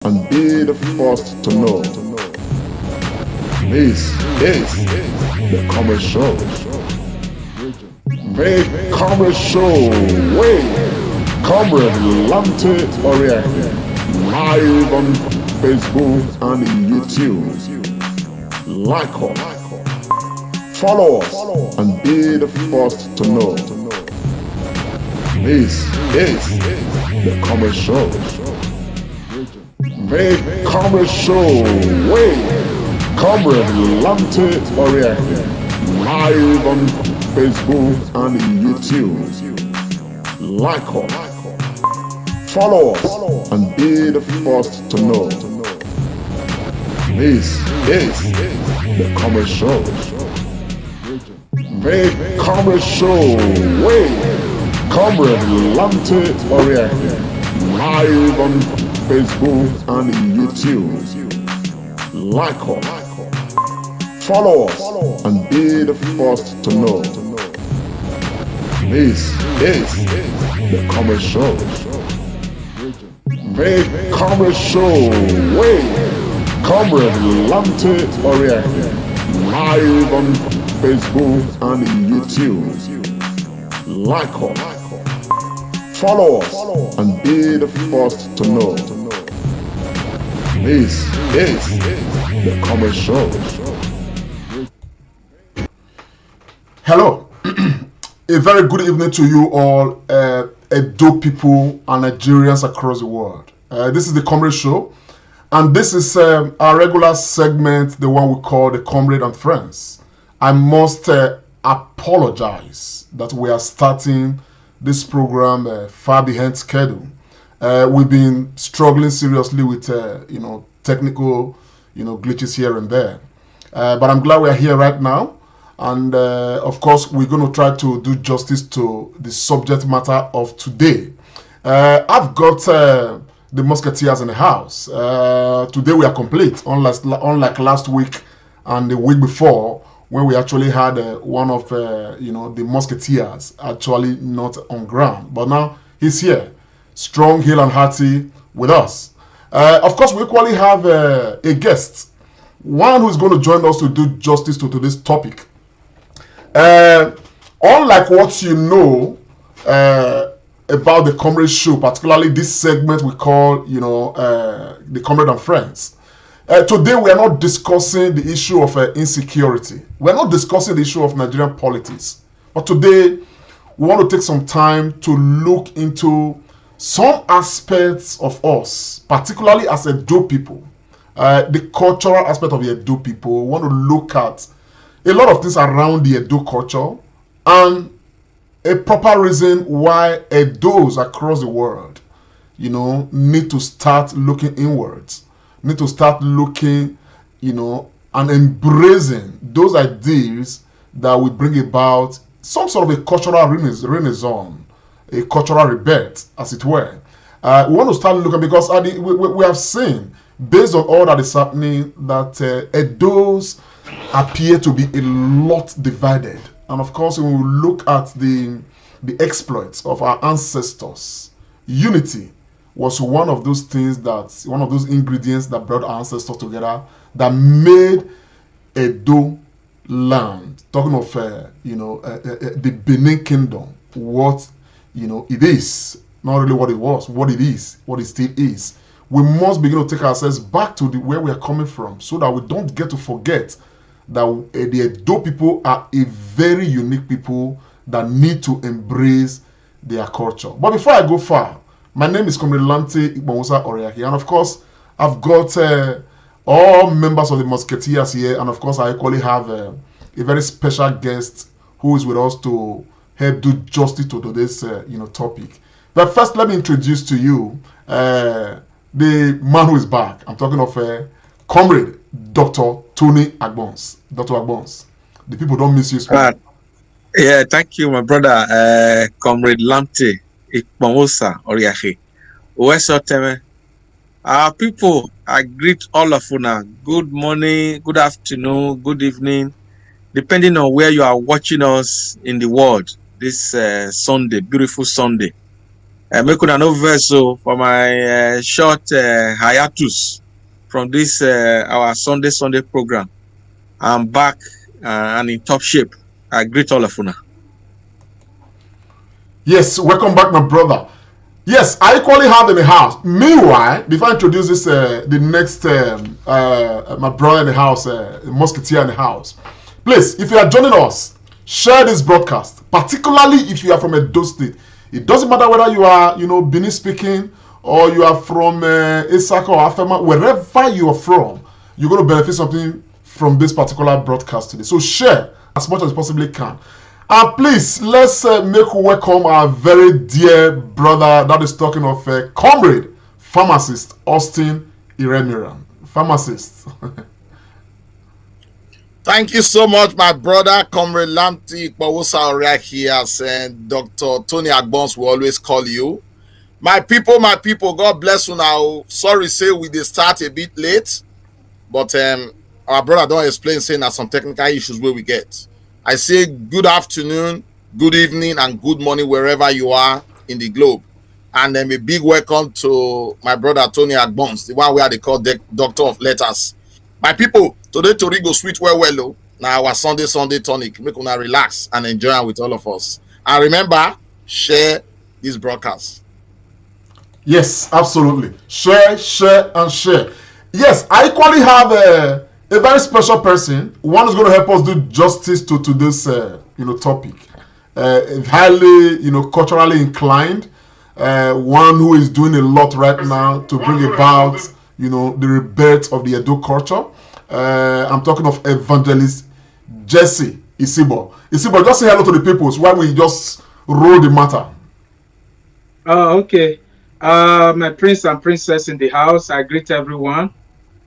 and be the first to know. This is the Commerce Show. Make Commerce Show with Comrade Lante Oriake, live on Facebook and YouTube. Like us, follow us, and be the first to know. This is the Commerce Show. Make Commerce Show with Comrade Lante Oriake, live on Facebook and YouTube. Like us, follow us, and be the first to know. This is the Commerce Show. Make Commerce Show with Comrade Lante Oriake, live on Facebook and YouTube. Like us, follow us, and be the first to know. This is the Commerce Show. Make Commerce Show with Comrade Lante Oriake, live on Facebook and YouTube. Like us, follow us, and be the first to know. This is the Commerce Show. Hello, a very good evening to you all, Edo people and Nigerians across the world. This is the Commerce Show, and this is our regular segment, the one we call the Comrade and Friends. I must apologize that we are starting this program far behind schedule. We've been struggling seriously with technical glitches here and there, but I'm glad we are here right now, and of course we're going to try to do justice to the subject matter of today. I've got the Musketeers in the house. Today we are complete, unlike last week and the week before, when we actually had one of the Musketeers actually not on ground. But now he's here, strong, hale and hearty with us. Of course, we equally have a guest, one who's going to join us to do justice to this topic. Unlike what you know about the Comrade Show, particularly this segment we call, the Comrade and Friends. Today we are not discussing the issue of insecurity. We are not discussing the issue of Nigerian politics. But today we want to take some time to look into some aspects of us, particularly as Edo people, the cultural aspect of the Edo people. We want to look at a lot of things around the Edo culture and a proper reason why Edos across the world, need to start looking inwards, need to start looking, and embracing those ideas that will bring about some sort of a cultural renaissance, a cultural rebirth, as it were. We want to start looking, because we have seen, based on all that is happening, that Edos appear to be a lot divided. And of course, when we look at the exploits of our ancestors, unity was one of those things, one of those ingredients that brought our ancestors together, that made Edo land, talking of the Benin Kingdom, what it is, not really what it was, what it is, what it still is. We must begin to take ourselves back to where we are coming from, so that we don't get to forget that the Edo people are a very unique people that need to embrace their culture. But before I go far, my name is Comrade Lante Oriake, and of course I've got all members of the Musketeers here, and of course I equally have a very special guest who is with us to help do justice to today's topic. But first, let me introduce to you the man who is back. I'm talking of Comrade Dr. Tony Agbons. Dr. Agbons, the people don't miss you. Yeah, thank you, my brother, Comrade Lante Oriake. Our people, I greet all of you now. Good morning, good afternoon, good evening, depending on where you are watching us in the world this Sunday, beautiful Sunday. Make una no verso for my short hiatus from this our Sunday program. I'm back and in top shape. I greet all of una. Yes, welcome back, my brother. Yes, I equally have in the house. Meanwhile, before I introduce this, the next my brother in the house, Musketeer in the house. Please, if you are joining us, share this broadcast, particularly if you are from Edo State. It doesn't matter whether you are, Benin speaking, or you are from Isaka or Afema, wherever you are from, you're going to benefit something from this particular broadcast today. So share as much as you possibly can. And please, let's make welcome our very dear brother that is talking of comrade, pharmacist, Austin Iremiran. Pharmacist. Thank you so much, my brother, Comrade Lamti Kpawusa Oria here, and Dr. Tony Agbons will always call you. My people, God bless you now. Sorry, say we did start a bit late, but our brother don't explain saying that some technical issues where we get. I say good afternoon, good evening, and good morning wherever you are in the globe. And then a big welcome to my brother Tony Agbons, the one where they call the Doctor of Letters. My people, today Tori go sweet well. Now our Sunday tonic. Make una relax and enjoy with all of us. And remember, share this broadcast. Yes, absolutely. Share, and share. Yes, I equally have a very special person. One is going to help us do justice to this topic. Highly culturally inclined. One who is doing a lot right now to bring about the rebirth of the Edo culture. I'm talking of evangelist Jesse Isibo. Isibo, just say hello to the people while we just roll the matter. Oh, okay. My prince and princess in the house, I greet everyone.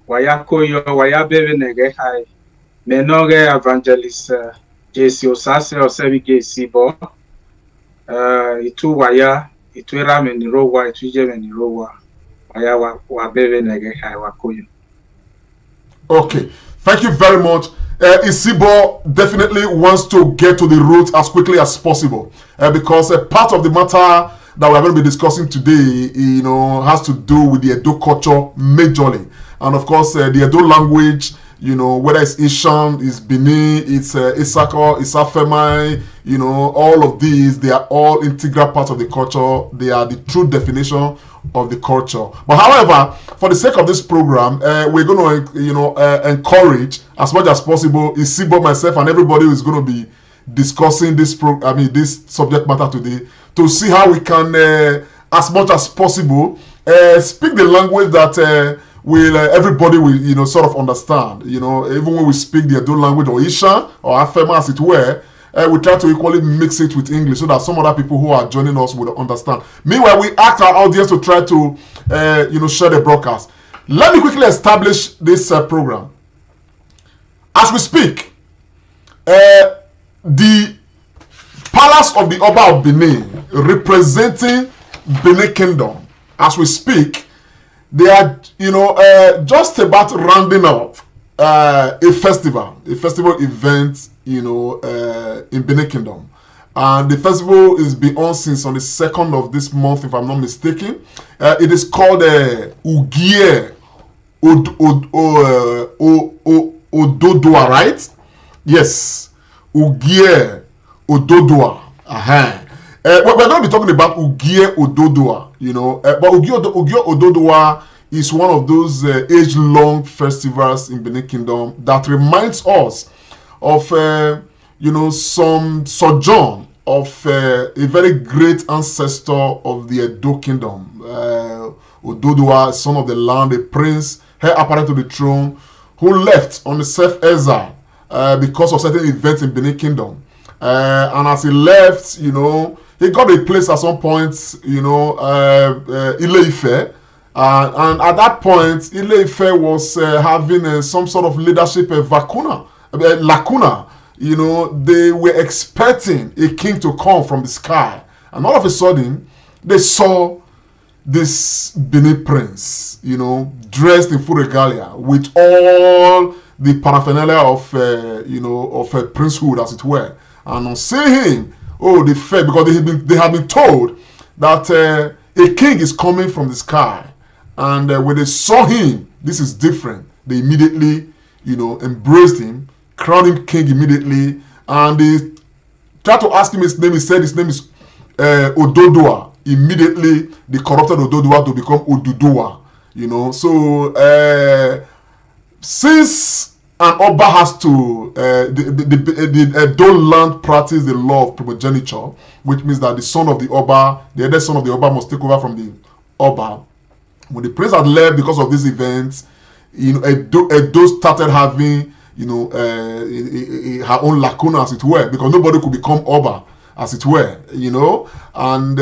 Wayakoyo, Wayabevenege, hi. Menoge evangelist Jesse Osase Osebike Isibo. Itu Waya, Itu Ramenirowa, Itu Jemenirowa. Okay, thank you very much. Isibo definitely wants to get to the root as quickly as possible because part of the matter that we're going to be discussing today, has to do with the Edo culture majorly, and of course the Edo language. Whether it's Ishan, it's Benin, it's Isaka, it's Afemai, all of these, they are all integral parts of the culture. They are the true definition of the culture. But however, for the sake of this program, we're going to, encourage as much as possible Isibo, myself, and everybody who is going to be discussing this this subject matter today, to see how we can, as much as possible, speak the language that everybody will sort of understand. Even when we speak the Edo language or Isha or Afema as it were, we try to equally mix it with English so that some other people who are joining us will understand. Meanwhile, we ask our audience to try to share the broadcast. Let me quickly establish this program. As we speak, the palace of the Oba of Benin, representing Benin Kingdom, as we speak, they are just about rounding up a festival event in Benin Kingdom, and the festival is being on since on the 2nd of this month, if I'm not mistaken. It is called Ugie Ododua, right? Yes, Ugie Ododua. We're going to be talking about Ugie Ododua, but Ugie Ododua is one of those age-long festivals in Benin Kingdom that reminds us of, some sojourn of a very great ancestor of the Edo Kingdom. Ododua, son of the land, a prince, heir apparent to the throne, who left on the self-exile because of certain events in Benin Kingdom. And as he left, he got a place at some point, Ile-Ife. And at that point, Ile-Ife was having some sort of leadership lacuna. They were expecting a king to come from the sky. And all of a sudden, they saw this Benin prince, dressed in full regalia with all the paraphernalia of, princehood, as it were. And on seeing him, they fell, because they had been told that a king is coming from the sky, and when they saw him, this is different. They immediately, embraced him, crowned him king immediately, and they tried to ask him his name. He said his name is Ododua. Immediately, they corrupted Ododua to become Odudua. So since an Oba has to, the Edo land practice the law of primogeniture, which means that the son of the Oba, the eldest son of the Oba, must take over from the Oba. When the prince had left because of these events, Edo started having, her own lacuna, as it were, because nobody could become Oba, as it were, and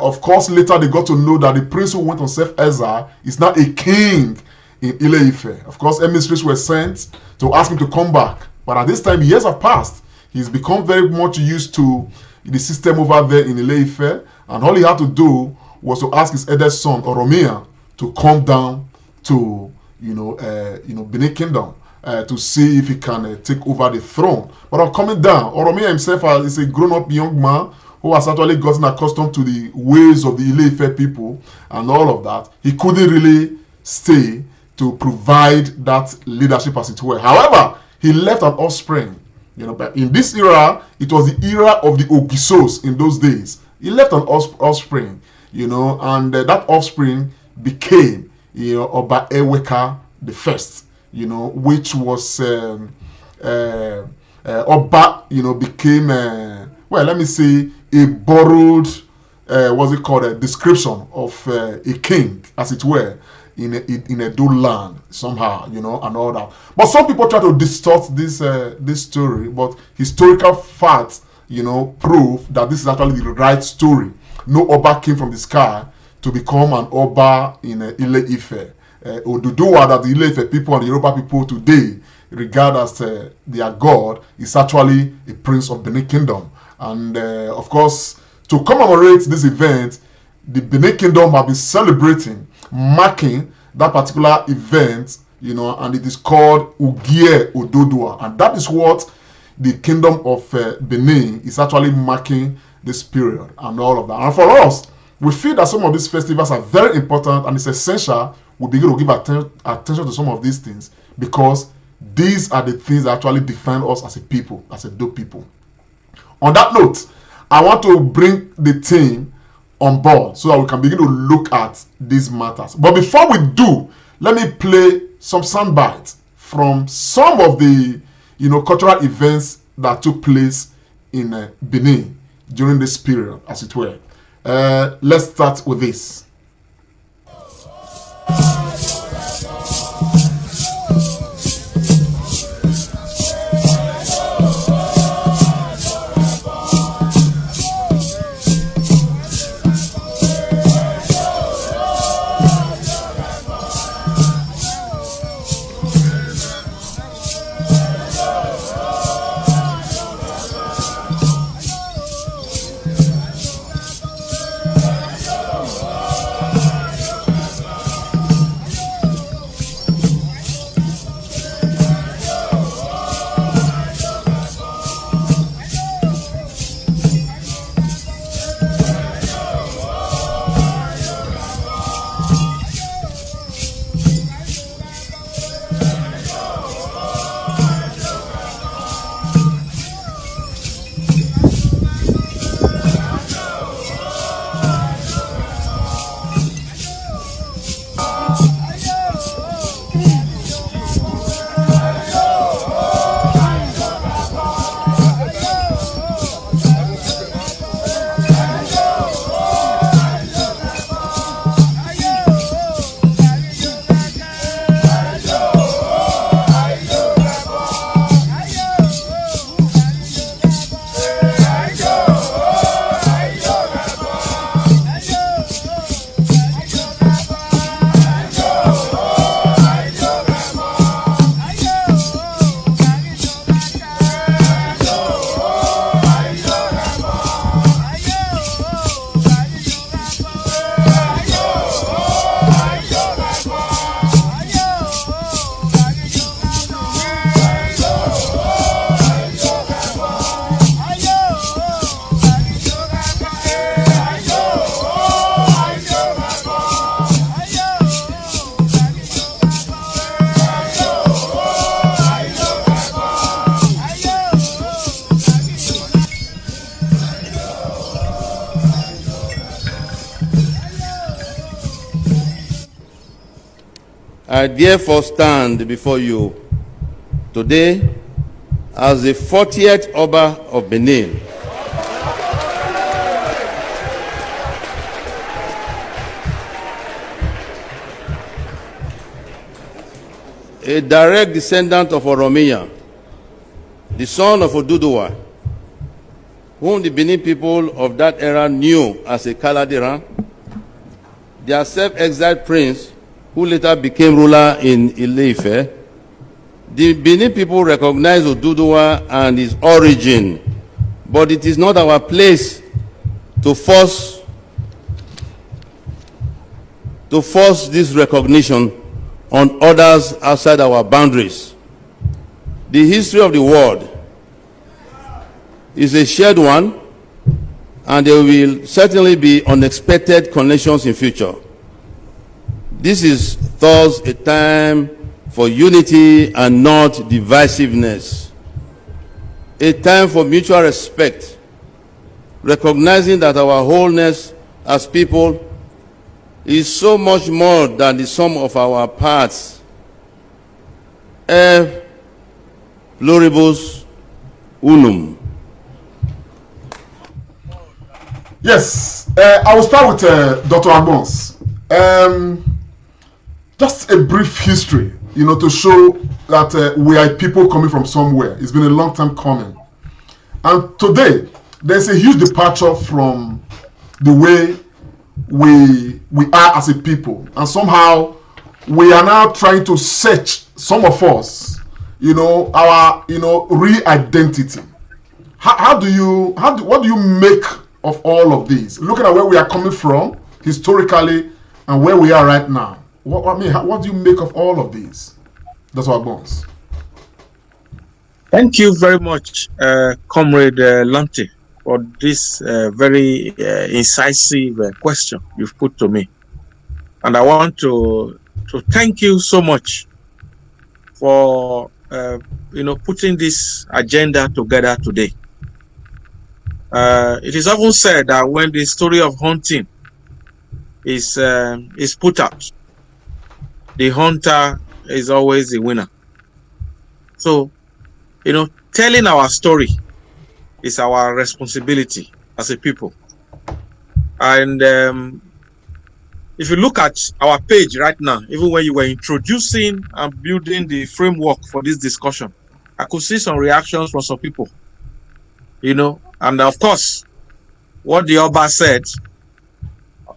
of course later they got to know that the prince who went on self-exile is now a king in Ile-Ife. Of course, emissaries were sent to ask him to come back, but at this time years have passed. He's become very much used to the system over there in Ile-Ife, and all he had to do was to ask his eldest son Oromia to come down to Benin Kingdom to see if he can take over the throne. But on coming down, Oromia himself is a grown-up young man who has actually gotten accustomed to the ways of the Ile-Ife people and all of that. He couldn't really stay to provide that leadership, as it were. However, he left an offspring. But in this era, it was the era of the Ogisos in those days. He left an offspring, and that offspring became, Oba Ewuare the first, which was Oba, became, let me say, a borrowed, what's it called, a description of a king, as it were, in Edo land somehow, and all that. But some people try to distort this story, but historical facts, prove that this is actually the right story. No Oba came from the sky to become an Oba in Ile-Ife. Odudua, that the Ile-Ife people and the Yoruba people today regard as their god, is actually a prince of Benin Kingdom. And of course, to commemorate this event, the Benin Kingdom have been celebrating, marking that particular event, and it is called Ugie Ododua, and that is what the Kingdom of Benin is actually marking this period and all of that. And for us, we feel that some of these festivals are very important, and it's essential we begin to give attention to some of these things, because these are the things that actually define us as a people, as a Edo people. On that note, I want to bring the team on board so that we can begin to look at these matters. But before we do, let me play some sound bites from some of the cultural events that took place in Benin during this period, as it were. Let's start with this. I therefore stand before you today as the 40th Oba of Benin. A direct descendant of Oromiya, the son of Ododua, whom the Benin people of that era knew as a Kaladiran, their self-exiled prince, who later became ruler in Ile-Ife. The Benin people recognize Ododua and his origin, but it is not our place to force this recognition on others outside our boundaries. The history of the world is a shared one, and there will certainly be unexpected connections in future. This is thus a time for unity and not divisiveness, a time for mutual respect, recognizing that our wholeness as people is so much more than the sum of our parts. E pluribus unum. Yes, I will start with Dr. Agbons. Just a brief history, to show that we are people coming from somewhere. It's been a long time coming. And today, there's a huge departure from the way we are as a people. And somehow, we are now trying to search, some of us, our, real identity. What do you make of all of these? Looking at where we are coming from, historically, and where we are right now. What do you make of all of these? That's our bones. Thank you very much, Comrade Lanti, for this very incisive question you've put to me. And I want to thank you so much for putting this agenda together today. It is often said that when the story of hunting is put out, the hunter is always the winner. So, telling our story is our responsibility as a people. And if you look at our page right now, even when you were introducing and building the framework for this discussion, I could see some reactions from some people, and of course, what the Oba said,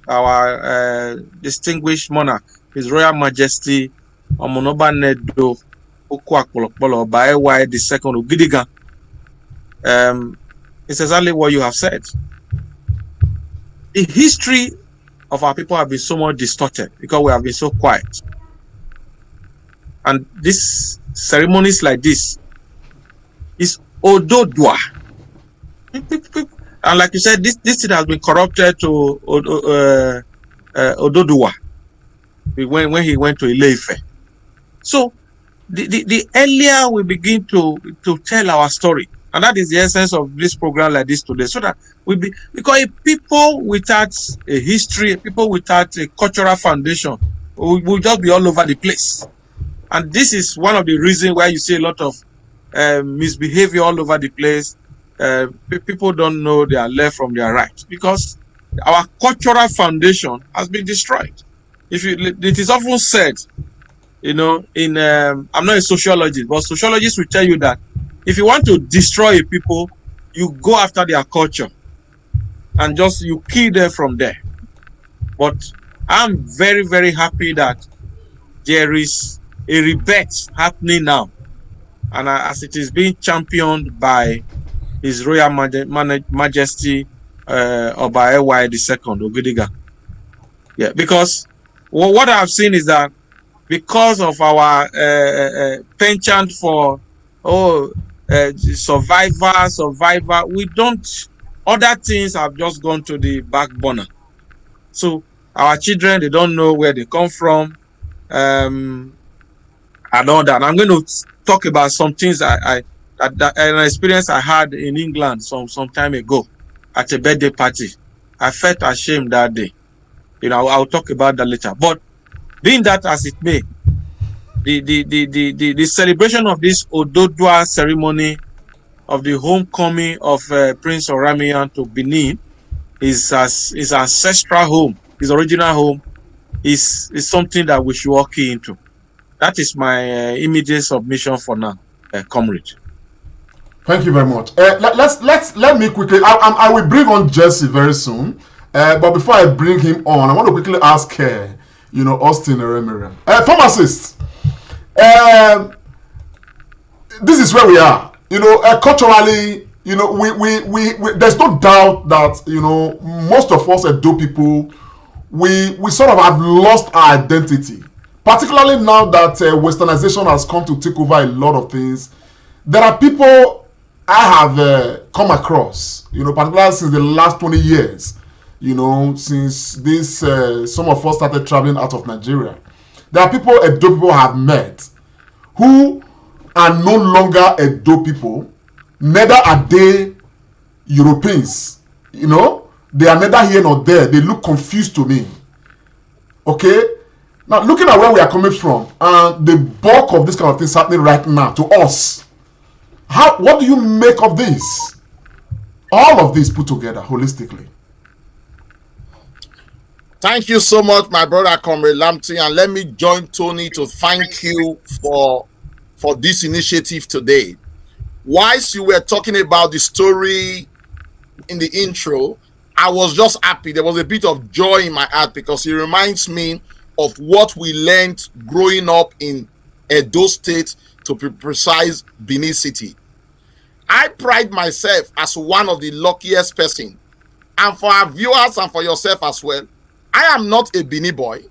our distinguished monarch, His Royal Majesty Omonoba Nedo Okwakpolokpolo Oba Ewuare II Ogidigan, it's exactly what you have said. The history of our people have been so much distorted because we have been so quiet. And these ceremonies like this is Ododua. And like you said, this thing has been corrupted to Ododua when he went to Ile-Ife. So the earlier we begin to tell our story, and that is the essence of this program like this today, so that because people without a history, people without a cultural foundation, will just be all over the place. And this is one of the reasons why you see a lot of misbehavior all over the place. People don't know their left from their right because our cultural foundation has been destroyed. It is often said, I'm not a sociologist, but sociologists will tell you that if you want to destroy a people, you go after their culture and you kill them from there. But I'm very, very happy that there is a rebirth happening now, and as it is being championed by His Royal Majesty Oba Ewuare II Ogidigan. Yeah, because what I've seen is that because of our penchant for survivor, we don't. Other things have just gone to the back burner. So our children, they don't know where they come from, and all that. I'm going to talk about some things an experience I had in England some time ago at a birthday party. I felt ashamed that day. I'll talk about that later. But being that as it may, the celebration of this Ododua ceremony of the homecoming of Prince Oramiyan to Benin, his ancestral home, his original home, is something that we should all key into. That is my immediate submission for now, comrade. Thank you very much. Let me quickly. I will bring on Jesse very soon. But before I bring him on, I want to quickly ask Austin Eremere. Pharmacist, this is where we are. Culturally, we there's no doubt that most of us Edo people, we sort of have lost our identity, particularly now that westernization has come to take over a lot of things. There are people I have come across, particularly since the last 20 years, since this some of us started traveling out of Nigeria. There are people Edo people have met who are no longer Edo people, neither are they Europeans. They are neither here nor there. They look confused to me. Okay? Now, looking at where we are coming from, and the bulk of this kind of things happening right now to us, what do you make of this? All of this put together holistically. Thank you so much, my brother Comrade Lamti, and let me join Tony to thank you for this initiative today. Whilst you were talking about the story in the intro, I was just happy. There was a bit of joy in my heart because it reminds me of what we learned growing up in Edo State, to be precise, Benin City. I pride myself as one of the luckiest person, and for our viewers and for yourself as well, I am not a Benin boy,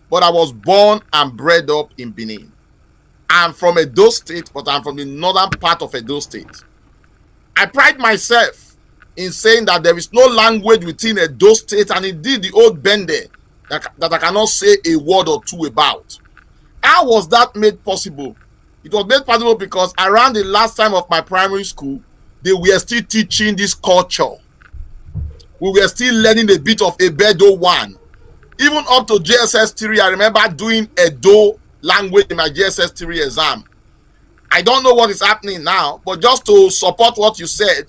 but I was born and bred up in Benin. I'm from Edo State, but I'm from the northern part of Edo State. I pride myself in saying that there is no language within Edo State, and indeed the old Bende, that I cannot say a word or two about. How was that made possible? It was made possible because around the last time of my primary school, they were still teaching this culture. We were still learning a bit of Ebedo 1. Even up to JSS 3, I remember doing Edo language in my JSS 3 exam. I don't know what is happening now, but just to support what you said,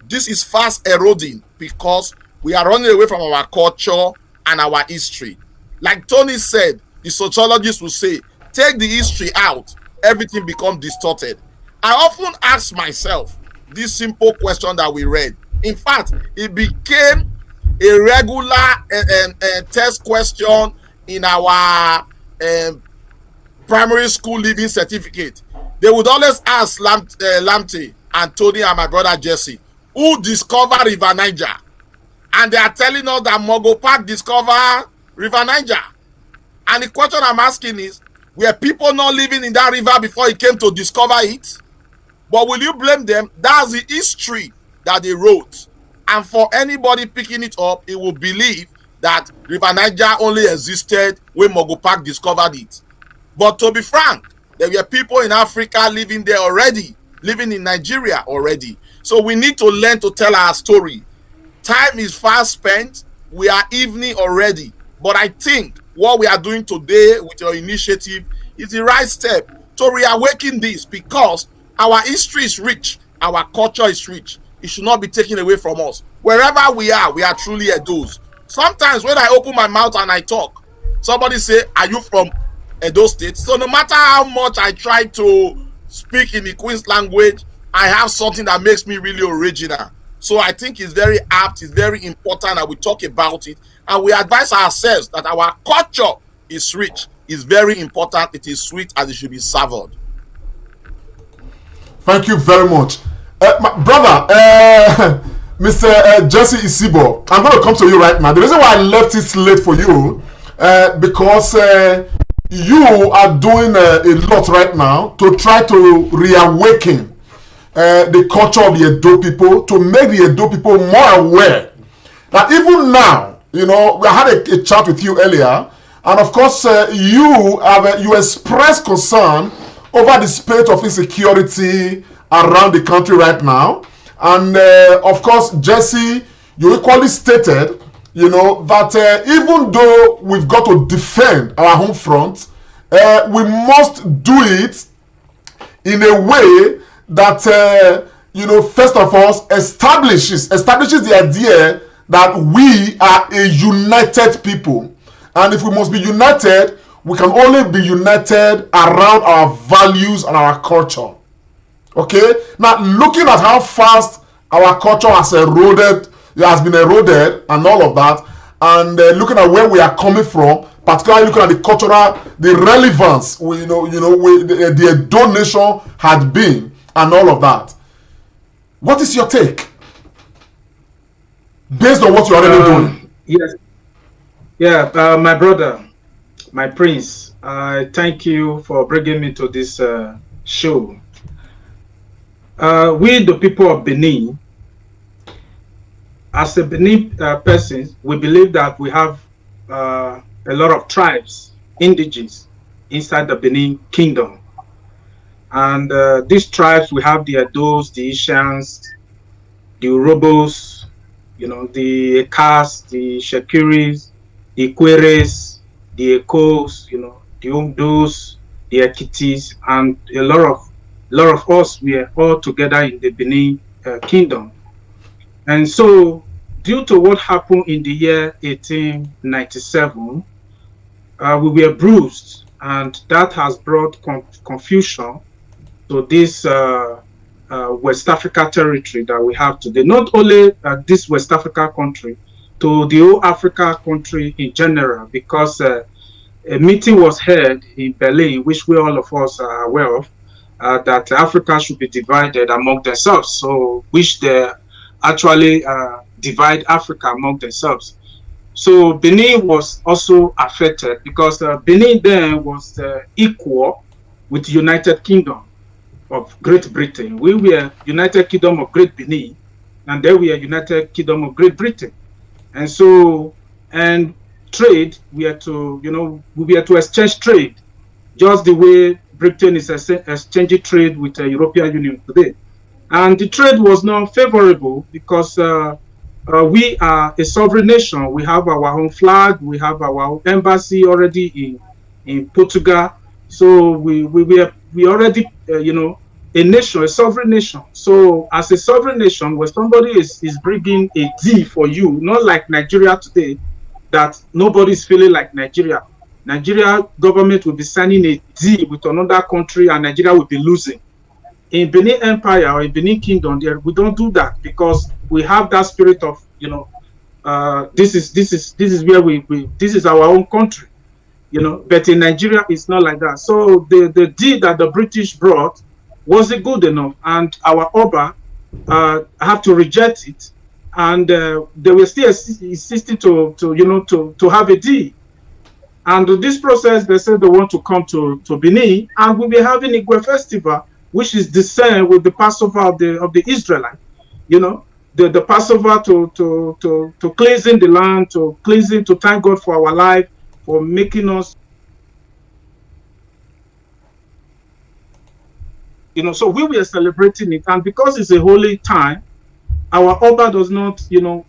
this is fast eroding because we are running away from our culture and our history. Like Tony said, the sociologists will say, take the history out, everything becomes distorted. I often ask myself this simple question that we read. In fact, it became a regular test question in our primary school leaving certificate. They would always ask Lamte and Tony and my brother Jesse, who discovered River Niger? And they are telling us that Mogo Park discovered River Niger. And the question I'm asking is, were people not living in that river before it came to discover it? But will you blame them? That's the history that they wrote. And for anybody picking it up, it will believe that River Niger only existed when Mogo Park discovered it. But to be frank, there were people in Africa living there already, living in Nigeria already. So we need to learn to tell our story. Time is fast spent. We are evening already. But I think what we are doing today with your initiative is the right step to reawaken this, because our history is rich, our culture is rich. It should not be taken away from us. Wherever we are truly Edos. Sometimes when I open my mouth and I talk, somebody say, are you from Edo State? So no matter how much I try to speak in the Queen's language, I have something that makes me really original. So I think it's very apt, it's very important that we talk about it, and we advise ourselves that our culture is rich, is very important, it is sweet, and it should be savored. Thank you very much. My brother, Mr. Jesse Isibo, I'm going to come to you right now. The reason why I left it late for you, because you are doing a lot right now to try to reawaken the culture of the Edo people, to make the Edo people more aware that even now, we had a chat with you earlier, and of course you expressed concern over the state of insecurity around the country right now, and of course, Jesse, you equally stated, that even though we've got to defend our home front, we must do it in a way that first of all establishes the idea that we are a united people. And if we must be united, we can only be united around our values and our culture. Okay? Now, looking at how fast our culture has been eroded and all of that, and looking at where we are coming from, particularly looking at the relevance, the donation had been, and all of that. What is your take? Based on what you're already doing. Yes. Yeah, my brother, my prince, I thank you for bringing me to this show. We, the people of Benin, as a Benin person, we believe that we have a lot of tribes, indigenous, inside the Benin kingdom. And these tribes, we have the Edos, the Ishans, the Urobos, the Ekas, the Shekiris, the Ikweres, the Ekos, the Umdos, the Ekitis, and a lot of us, we are all together in the Benin kingdom. And so, due to what happened in the year 1897, we were bruised, and that has brought confusion to this West Africa territory that we have today. Not only this West Africa country, to the whole Africa country in general, because a meeting was held in Berlin, which all of us are aware of, that Africa should be divided among themselves. So, which they actually divide Africa among themselves. So Benin was also affected because Benin then was equal with the United Kingdom of Great Britain. We were United Kingdom of Great Benin, and then we are United Kingdom of Great Britain. And so, and trade, we had to, we had to exchange trade, just the way Britain is exchanging trade with the European Union today. And the trade was not favorable because we are a sovereign nation. We have our own flag. We have our own embassy already in Portugal. So we already, a nation, a sovereign nation. So as a sovereign nation, when somebody is bringing a deal for you, not like Nigeria today, that nobody is feeling like Nigeria. Nigeria government will be signing a deal with another country and Nigeria will be losing. In Benin Empire or in Benin Kingdom, we don't do that because we have that spirit of, this is where this is our own country, But in Nigeria, it's not like that. So the deal that the British brought wasn't good enough, and our Oba have to reject it, and they were still insisting to have a deal. And this process, they said they want to come to Benin, and we'll be having Igwe festival, which is the same with the Passover of the Israelites, the Passover to cleansing the land, to thank God for our life, for making us, so we were celebrating it, and because it's a holy time, our Oba does not,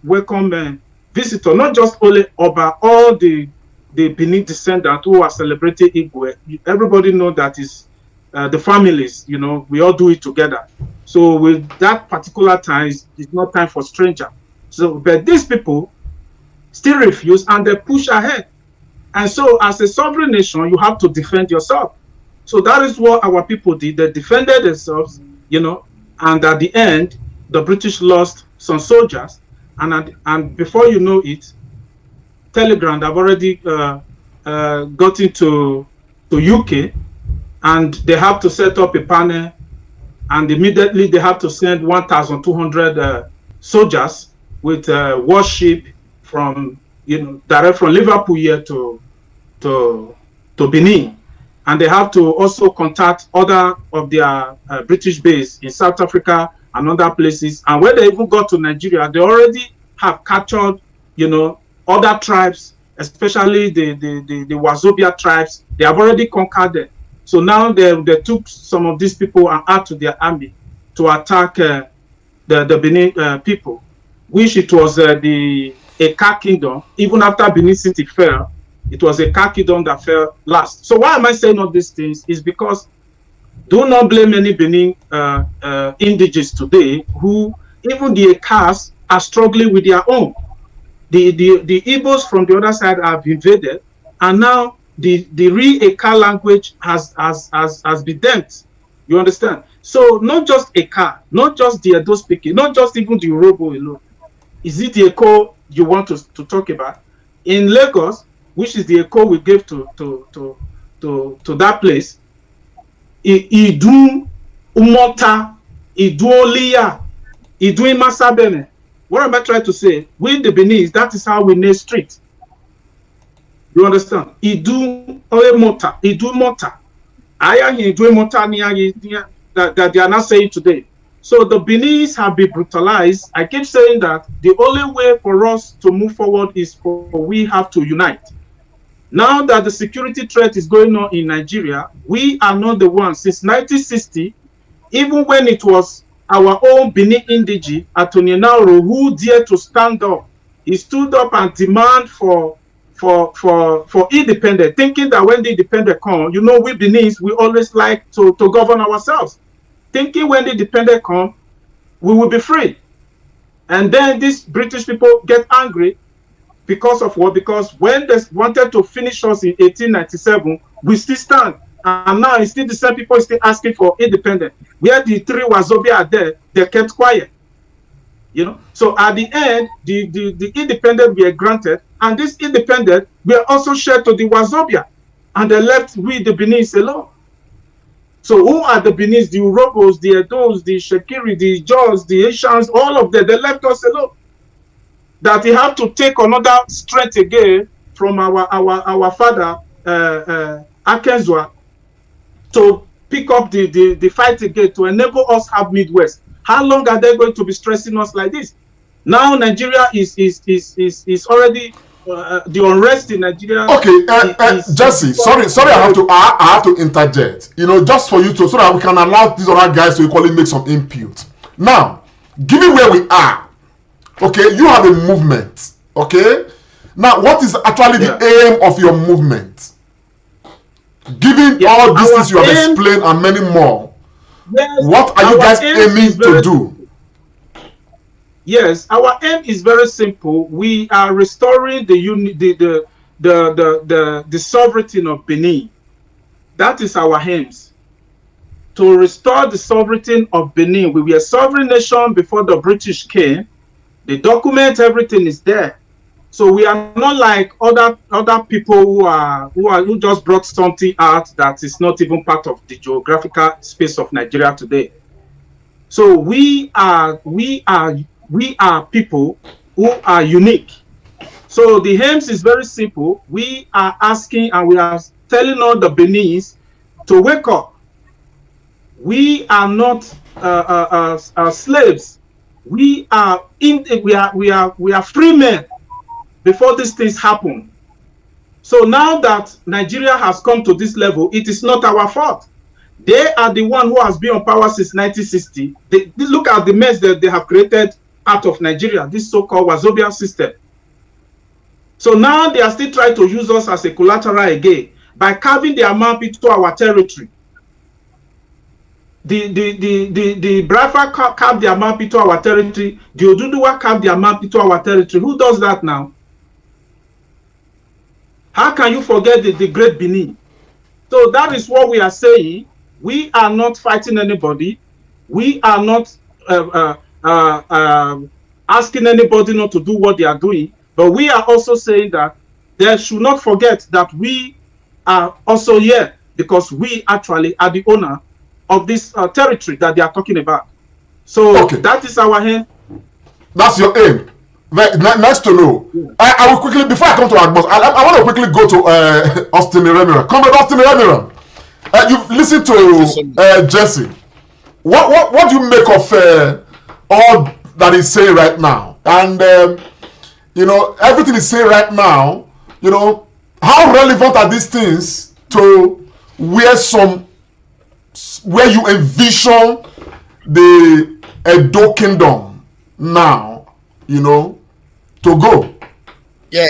welcome visitor, not just only Oba, all the Benin descendants who are celebrating Igwe. Everybody know that is the families, we all do it together. So with that particular time, it's not time for stranger. So, but these people still refuse and they push ahead. And so as a sovereign nation, you have to defend yourself. So that is what our people did. They defended themselves, and at the end, the British lost some soldiers. And before you know it, Telegram have already got into UK, and they have to set up a panel, and immediately they have to send 1,200 soldiers with warship from direct from Liverpool here to Benin, and they have to also contact other of their British base in South Africa and other places. And when they even got to Nigeria, they already have captured other tribes, especially the Wazobia tribes. They have already conquered them. So now they took some of these people and add to their army to attack the Benin people, which it was the Eka kingdom. Even after Benin City fell, It was a Car kingdom that fell last. So why am I saying all these things? Is because do not blame any Benin indigenous today who, even the Ekas, are struggling with their own. The Igbos from the other side have invaded, and now the real Eka language has been dent. You understand? So not just Eka, not just the Edo speaking, not just even the Urobo alone. Is it the Eko you want to talk about? In Lagos, which is the Eko we gave to that place, Idun Umota, Iduolia, Idun Masabene. What am I trying to say? With the Benin, that is how we name street. You understand? Idu Mota, Idu Mota. I am Idu Mota that they are not saying today. So the Beninese have been brutalized. I keep saying that the only way for us to move forward is we have to unite. Now that the security threat is going on in Nigeria, we are not the ones. Since 1960, even when it was our own Benin indige, Atoni Nauro, who dared to stand up, he stood up and demand for independence, thinking that when the independent come, you know, we Beninese, we always like to govern ourselves, thinking when the independent come, we will be free. And then these British people get angry because of what? Because when they wanted to finish us in 1897, we still stand. And now it's still the same people still asking for independence. Where the three Wazobia are there, they kept quiet. You know, so at the end, the independent were granted, and this independent were also shared to the Wazobia, and they left with the Beninese alone. So who are the Beninese? The Urobos, the Edos, the Shekiri, the Jaws, the Asians, all of them, they left us alone. That he have to take another strength again from our father Akenzwa to pick up the fight again to enable us have Midwest. How long are they going to be stressing us like this? Now Nigeria is already the unrest in Nigeria. Okay, Jesse, sorry, I have to interject. You know, just for you to, so that we can allow these other guys to equally make some input. Now, given where we are, okay, you have a movement. Okay, now what is actually the aim of your movement? Given all these things you have explained and many more, what are you guys aiming to do? Yes, our aim is very simple. We are restoring the sovereignty of Benin. That is our aims. To restore the sovereignty of Benin. We were a sovereign nation before the British came. The document, everything is there. So we are not like other people who just brought something out that is not even part of the geographical space of Nigeria today. So we are people who are unique. So the aims is very simple. We are asking and we are telling all the Beninese to wake up. We are not slaves. We are free men. Before these things happen. So now that Nigeria has come to this level, it is not our fault. They are the one who has been on power since 1960. They look at the mess that they have created out of Nigeria, this so-called Wazobia system. So now they are still trying to use us as a collateral again by carving their map into our territory. The Brafa carved their map into our territory. The Ododua carved their map into our territory. Who does that now? How can you forget the great Benin? So that is what we are saying. We are not fighting anybody. We are not asking anybody not to do what they are doing. But we are also saying that they should not forget that we are also here because we actually are the owner of this territory that they are talking about. So that is our aim. That's your aim. Nice to know. I will quickly, before I come to Agbos, I want to quickly go to Austin Remiran. Comrade Austin Remiran, you've listened to Jesse. What do you make of all that he's saying right now? And you know, everything he's saying right now, you know, how relevant are these things to where you envision the Edo Kingdom now, you know, to go? Yeah.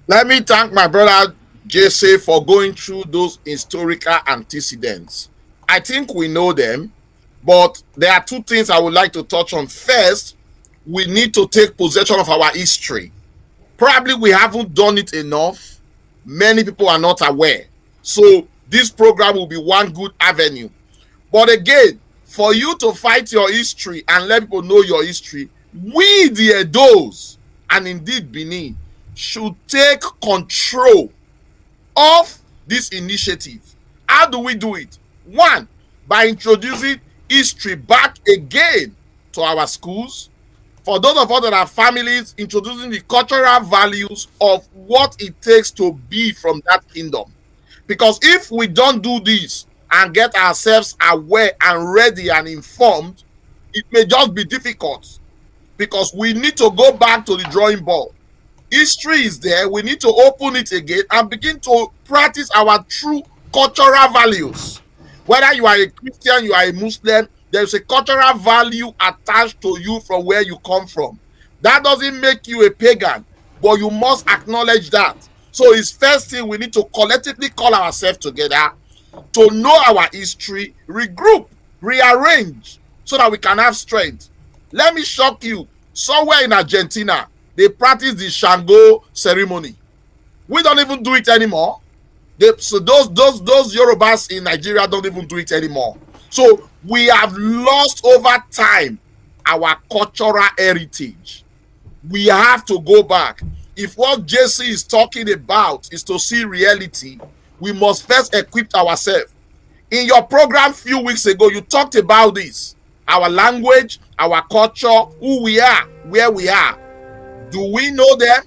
Let me thank my brother Jesse, for going through those historical antecedents. I think we know them, but there are two things I would like to touch on. First, we need to take possession of our history. Probably we haven't done it enough. Many people are not aware. So this program will be one good avenue. But again, for you to fight your history and let people know your history, we, the Edos, and indeed Benin, should take control of this initiative. How do we do it? One, by introducing history back again to our schools. For those of us that have families, introducing the cultural values of what it takes to be from that kingdom. Because if we don't do this and get ourselves aware and ready and informed, it may just be difficult, because we need to go back to the drawing board. History is there. We need to open it again and begin to practice our true cultural values. Whether you are a Christian, you are a Muslim, there's a cultural value attached to you from where you come from. That doesn't make you a pagan, but you must acknowledge that. So it's first thing we need to collectively call ourselves together to know our history, regroup, rearrange, so that we can have strength. Let me shock you. Somewhere in Argentina, they practice the Shango ceremony. We don't even do it anymore. So those Yorubas in Nigeria don't even do it anymore. So we have lost over time our cultural heritage. We have to go back. If what JC is talking about is to see reality, we must first equip ourselves. In your program a few weeks ago, you talked about this. Our language, our culture, who we are, where we are. Do we know them?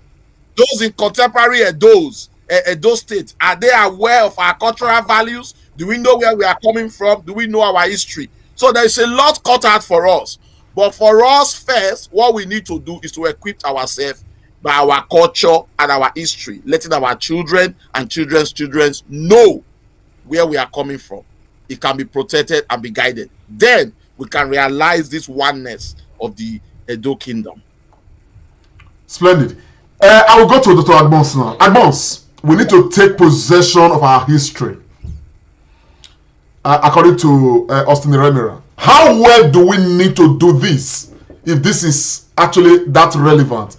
Those in contemporary Edo State, are they aware of our cultural values? Do we know where we are coming from? Do we know our history? So there is a lot cut out for us. But for us first, what we need to do is to equip ourselves by our culture and our history, letting our children and children's children know where we are coming from. It can be protected and be guided. Then we can realize this oneness of the Edo Kingdom. Splendid. I will go to Dr. Agbons now. Agbons, we need to take possession of our history. According to Austin Remira. How well do we need to do this if this is actually that relevant?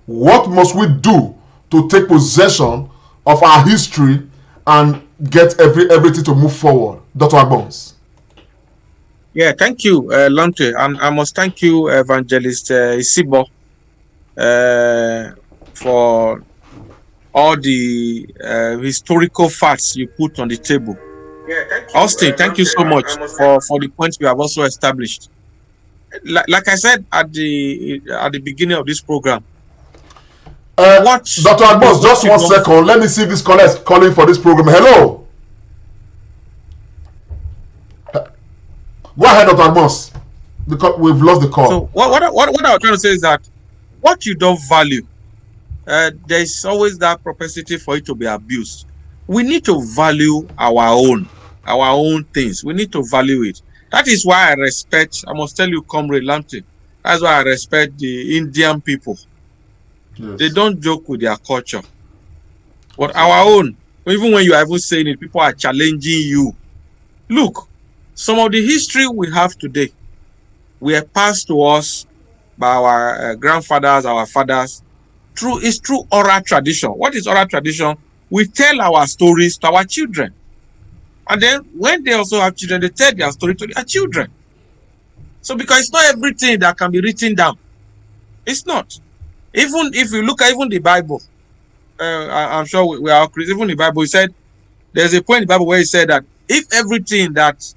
What must we do to take possession of our history and get everything to move forward? Dr. Agbons. Yeah, thank you, Lante. And I must thank you, Evangelist Isibo, for all the historical facts you put on the table. Yeah, thank you, Austin, thank you so much for the points you have also established. Like I said at the beginning of this program. Dr. Agbons, just 1 second. Let me see if this caller is calling for this program. Hello. Go ahead, Dr. Agbons, because we've lost the call. So what I was trying to say is that what you don't value, there's always that propensity for it to be abused. We need to value our own things. We need to value it. That is why I must tell you, Comrade Lante, that's why I respect the Indian people. Yes. They don't joke with their culture. But our own, even when you are even saying it, people are challenging you. Look, some of the history we have today were passed to us by our grandfathers, our fathers, through oral tradition. What is oral tradition? We tell our stories to our children. And then when they also have children, they tell their story to their children. So because it's not everything that can be written down. It's not. Even if you look at even the Bible, I'm sure we are all Christians. Even the Bible, he said, there's a point in the Bible where he said that if everything that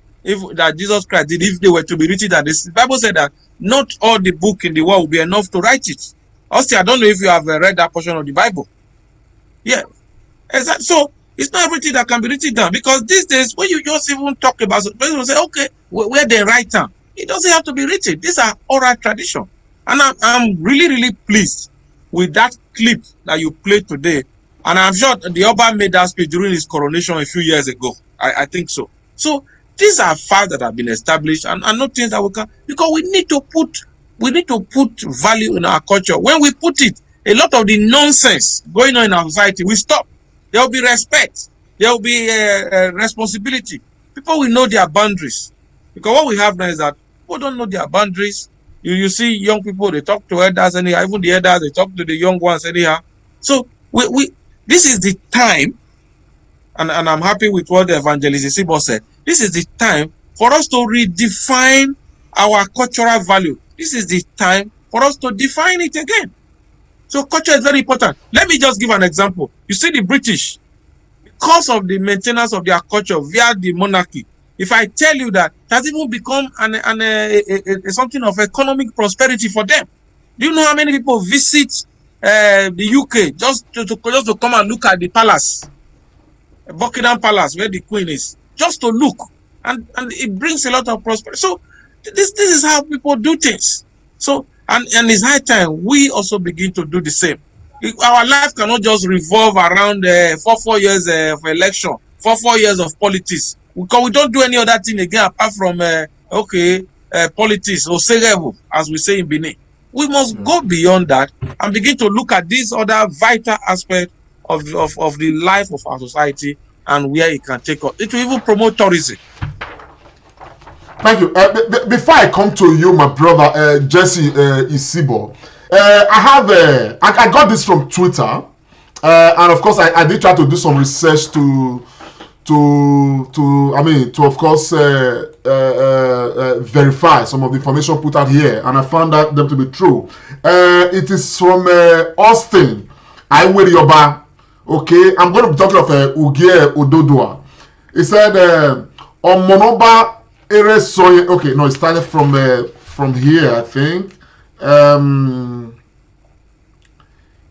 Jesus Christ did, if they were to be written down, the Bible said that not all the book in the world will be enough to write it. Also, I don't know if you have read that portion of the Bible. Yeah. Exactly. So it's not everything that can be written down, because these days when you just even talk about it, people say, okay, where they write down, it doesn't have to be written. These are oral tradition. And I'm really, really pleased with that clip that you played today. And I'm sure the Oba made that speech during his coronation a few years ago. I think so. So these are facts that have been established, and not things that we can, because we need to put value in our culture. When we put it, a lot of the nonsense going on in our society will stop. There will be respect. There will be responsibility. People will know their boundaries. Because what we have now is that people don't know their boundaries. You see young people, they talk to elders anyhow. Even the elders, they talk to the young ones anyhow. So this is the time, and I'm happy with what the evangelist Isibo said. This is the time for us to redefine our cultural value. This is the time for us to define it again. So culture is very important. Let me just give an example. You see the British, because of the maintenance of their culture via the monarchy, if I tell you that it has even become something of economic prosperity for them. Do you know how many people visit the UK just to come and look at the palace, Buckingham Palace, where the Queen is, just to look, and it brings a lot of prosperity. So this is how people do things. So and it's high time we also begin to do the same. Our life cannot just revolve around 4 years of election, 4 years of politics. Because we don't do any other thing again apart from politics or serevo, as we say in Benin. We must go beyond that and begin to look at these other vital aspects of the life of our society and where it can take us. It will even promote tourism. Thank you. Before I come to you, my brother Jesse Isibo, I got this from Twitter, and of course I did try to do some research to of course verify some of the information put out here, and I found them to be true. It is from Austin Ewuare. Okay, I'm going to be talking of Ugie Ododua. He said Omonoba Ere Soye. Okay, no, it started from here, I think.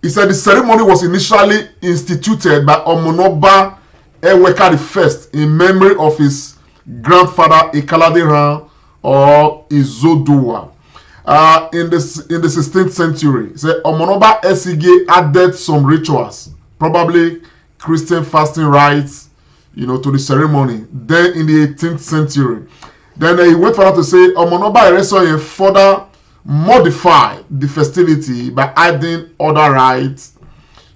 He said the ceremony was initially instituted by Omonoba Ewuare I in memory of his grandfather Ikaladiran or Izodua. In the 16th century, he said Omonoba Esige added some rituals, probably Christian fasting rites, to the ceremony. Then in the 18th century, then he went further to say Omonoba Eresoye further modified the festivity by adding other rites.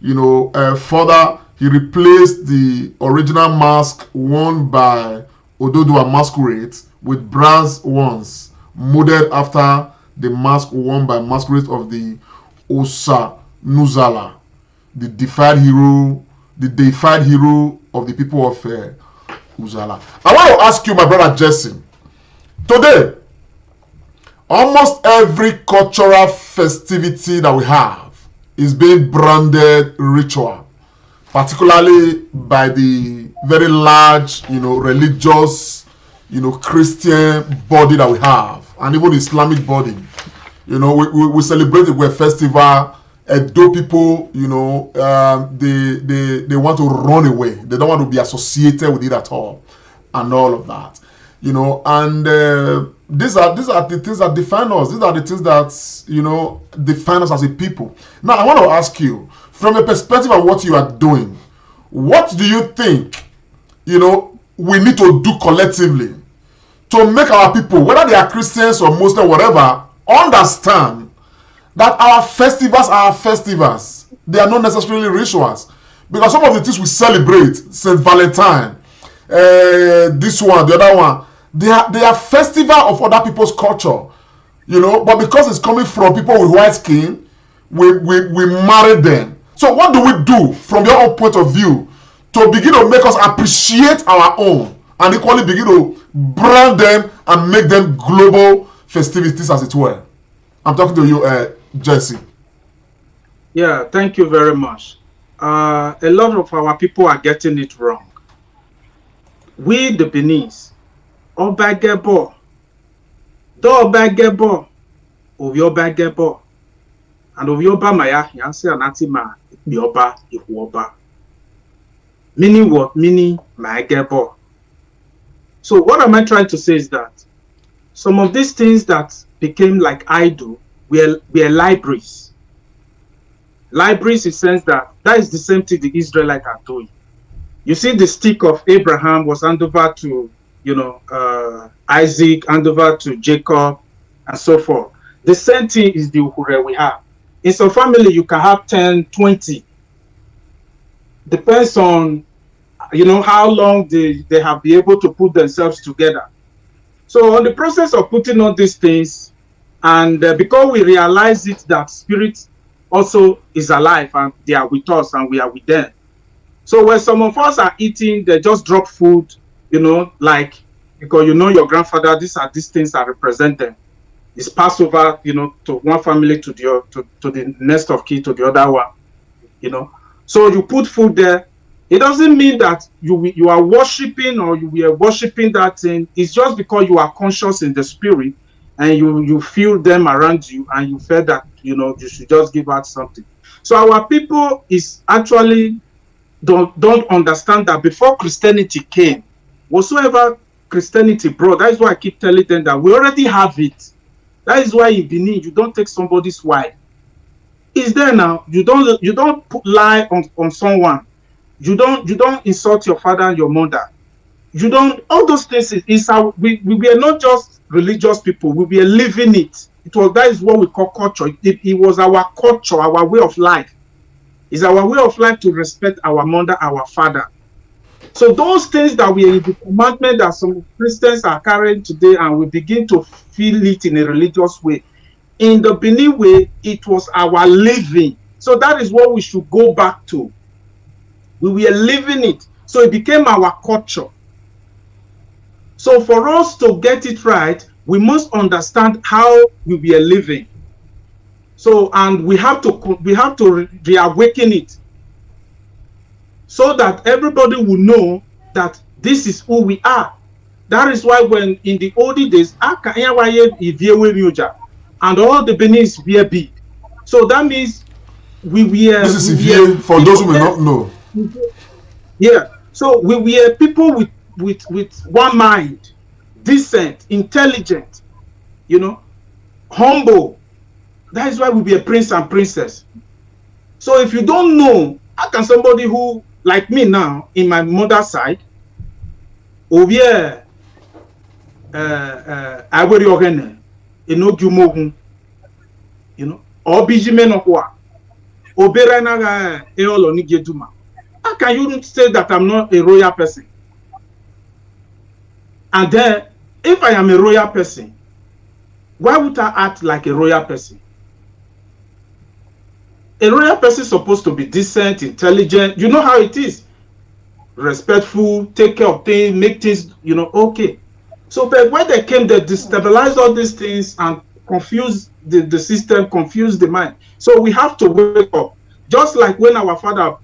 Further he replaced the original mask worn by Ododua masquerades with bronze ones modeled after the mask worn by masquerades of the Osa Nuzala, the deified hero of the people of Uzala. I want to ask you, my brother Jesse, today, almost every cultural festivity that we have is being branded ritual, particularly by the very large, religious, Christian body that we have, and even Islamic body. We celebrate the Web Festival. Edo people, they want to run away. They don't want to be associated with it at all, and all of that. And these are the things that define us. These are the things that define us as a people. Now I want to ask you, from a perspective of what you are doing, what do you think we need to do collectively to make our people, whether they are Christians or Muslim, whatever, understand that our festivals are festivals. They are not necessarily rituals, because some of the things we celebrate, St. Valentine, this one, the other one, they are festival of other people's culture, but because it's coming from people with white skin, we marry them. So what do we do from your own point of view to begin to make us appreciate our own and equally begin to brand them and make them global festivities, as it were? I'm talking to you, Jesse. Yeah, thank you very much. A lot of our people are getting it wrong. We, the Beninese, Oba Gebo, do Oba Gebo, Oba Gebo, and Oba Maya, Yansi Anatima, Oba Ewuare. Meaning what? Meaning my Gebo. So what am I trying to say is that some of these things that became like idol were libraries. Libraries in the sense that is the same thing the Israelites are doing. You see, the stick of Abraham was handed over to, Isaac, handed over to Jacob, and so forth. The same thing is the Ewuare we have. In some family, you can have 10, 20. depends on, how long they have been able to put themselves together. So on the process of putting on these things, and because we realize it that spirit also is alive and they are with us and we are with them. So when some of us are eating, they just drop food, like, because your grandfather, these things that represent them. It's passed over, to one family to the next of kin to the other one, So you put food there. It doesn't mean that you are worshiping or you are worshiping that thing. It's just because you are conscious in the spirit and you feel them around you and you feel that, you should just give out something. So our people is actually don't understand that before Christianity came, whatsoever Christianity brought, that is why I keep telling them that we already have it. That is why in Benin, you don't take somebody's wife. It's there now. You don't lie on someone. You don't insult your father and your mother. You don't, all those things is how we are not just religious people, we were living it. That is what we call culture. It was our culture, our way of life. It's our way of life to respect our mother, our father. So those things that we are in the commandment that some Christians are carrying today, and we begin to feel it in a religious way. In the Benin way, it was our living. So that is what we should go back to. We were living it. So it became our culture. So for us to get it right, we must understand how we were living. So, and we have to reawaken it, so that everybody will know that this is who we are. That is why when in the olden days, and all the Benin's were big. So that means we were. This is Ivie, for those who may not know. Yeah. So we were people with one mind, decent, intelligent, humble. That is why we be a prince and princess. So if you don't know, how can somebody who, like me now, in my mother's side, Ewuare, Ewuare, or Bijime Oberanaga Eoloni Geduma. How can you say that I'm not a royal person? And then, if I am a royal person, why would I act like a royal person? A royal person is supposed to be decent, intelligent. You know how it is. Respectful, take care of things, make things, okay. So but when they came, they destabilized all these things and confused the system, confused the mind. So we have to wake up. Just like when our father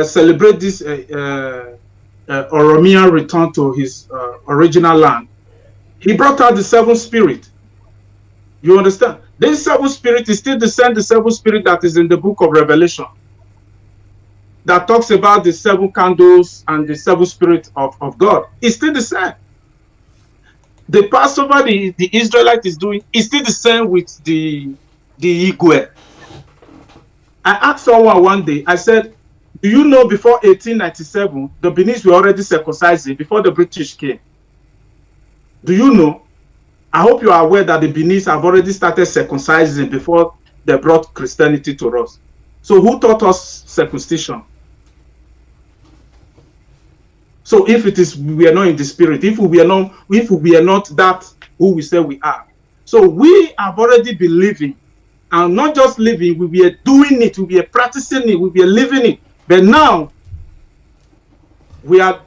celebrate this Oromian return to his original land, he brought out the seven spirit. You understand? This seven spirit is still the seven spirit that is in the book of Revelation, that talks about the seven candles and the seven spirit of God. It's still the same. The Passover the Israelite is doing is still the same with the Igwe. I asked someone one day, I said, do you know before 1897, the Benis were already circumcising before the British came? Do you know? I hope you are aware that the Benis have already started circumcising before they brought Christianity to us. So who taught us circumcision? So if it is, we are not in the spirit, if we are not that who we say we are. So we have already been living, and not just living, we were doing it, we were practicing it, we were living it. But now,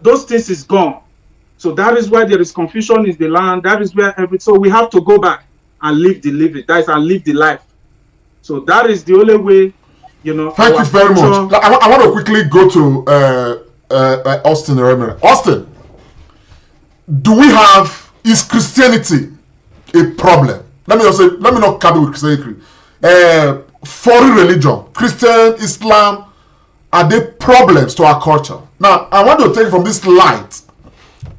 those things is gone. So that is why there is confusion in the land. That is where so we have to go back and live the living. That is, and live the life. So that is the only way, Thank you very much. I want to quickly go to Austin. Austin, is Christianity a problem? Let me not cap it with Christianity. Foreign religion, Christian, Islam, are they problems to our culture? Now, I want to take it from this light.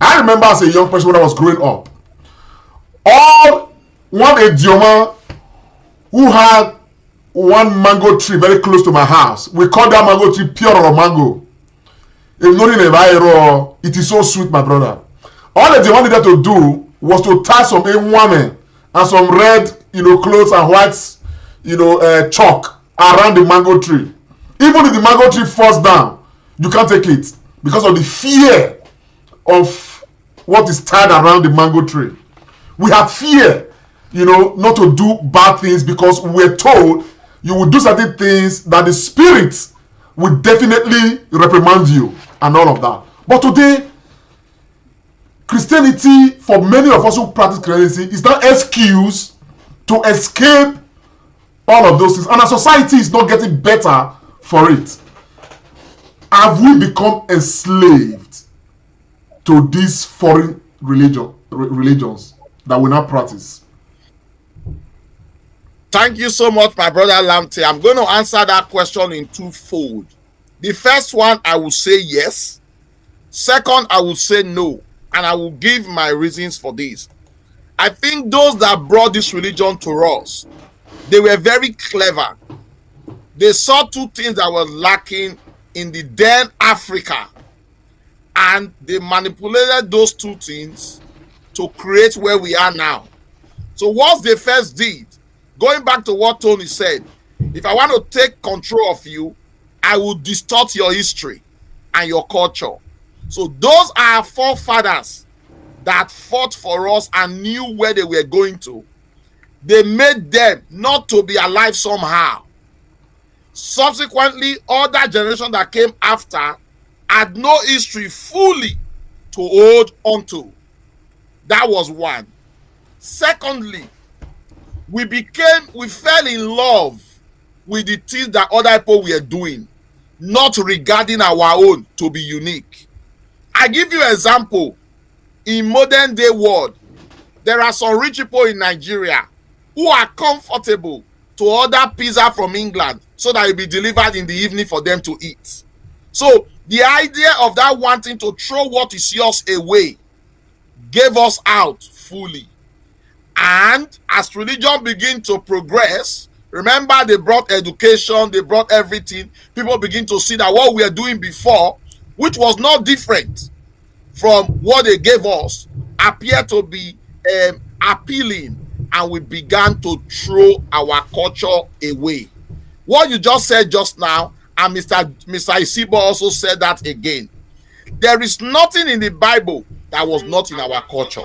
I remember as a young person when I was growing up, one Idioma who had one mango tree very close to my house. We call that mango tree pure mango. It is so sweet, my brother. All Idioma needed to do was to tie some woman and some red, clothes and white, chalk around the mango tree. Even if the mango tree falls down, You can't take it because of the fear of what is tied around the mango tree. We have fear, not to do bad things because we're told you will do certain things that the spirit will definitely reprimand you and all of that. But today, Christianity, for many of us who practice Christianity, is not excuse to escape all of those things. And our society is not getting better for it. Have we become enslaved to these foreign religions that we now practice? Thank you so much, my brother Lamte. I'm going to answer that question in twofold. The first one, I will say yes. Second, I will say no. And I will give my reasons for this. I think those that brought this religion to us, they were very clever. They saw two things that were lacking in the then Africa, and they manipulated those two things to create where we are now. So what they first did, going back to what Tony said, if I want to take control of you, I will distort your history and your culture. So those are our forefathers that fought for us and knew where they were going to. They made them not to be alive somehow. Subsequently, other generations that came after had no history fully to hold onto. That was one. Secondly, we fell in love with the things that other people were doing, not regarding our own to be unique. I give you an example. In modern day world, there are some rich people in Nigeria who are comfortable to order pizza from England so that it will be delivered in the evening for them to eat. So the idea of that wanting to throw what is yours away gave us out fully. And as religion began to progress, remember they brought education, they brought everything. People begin to see that what we were doing before, which was not different from what they gave us, appeared to be appealing, and we began to throw our culture away. What you just said just now, and Mr. Isibo also said that again. There is nothing in the Bible that was not in our culture.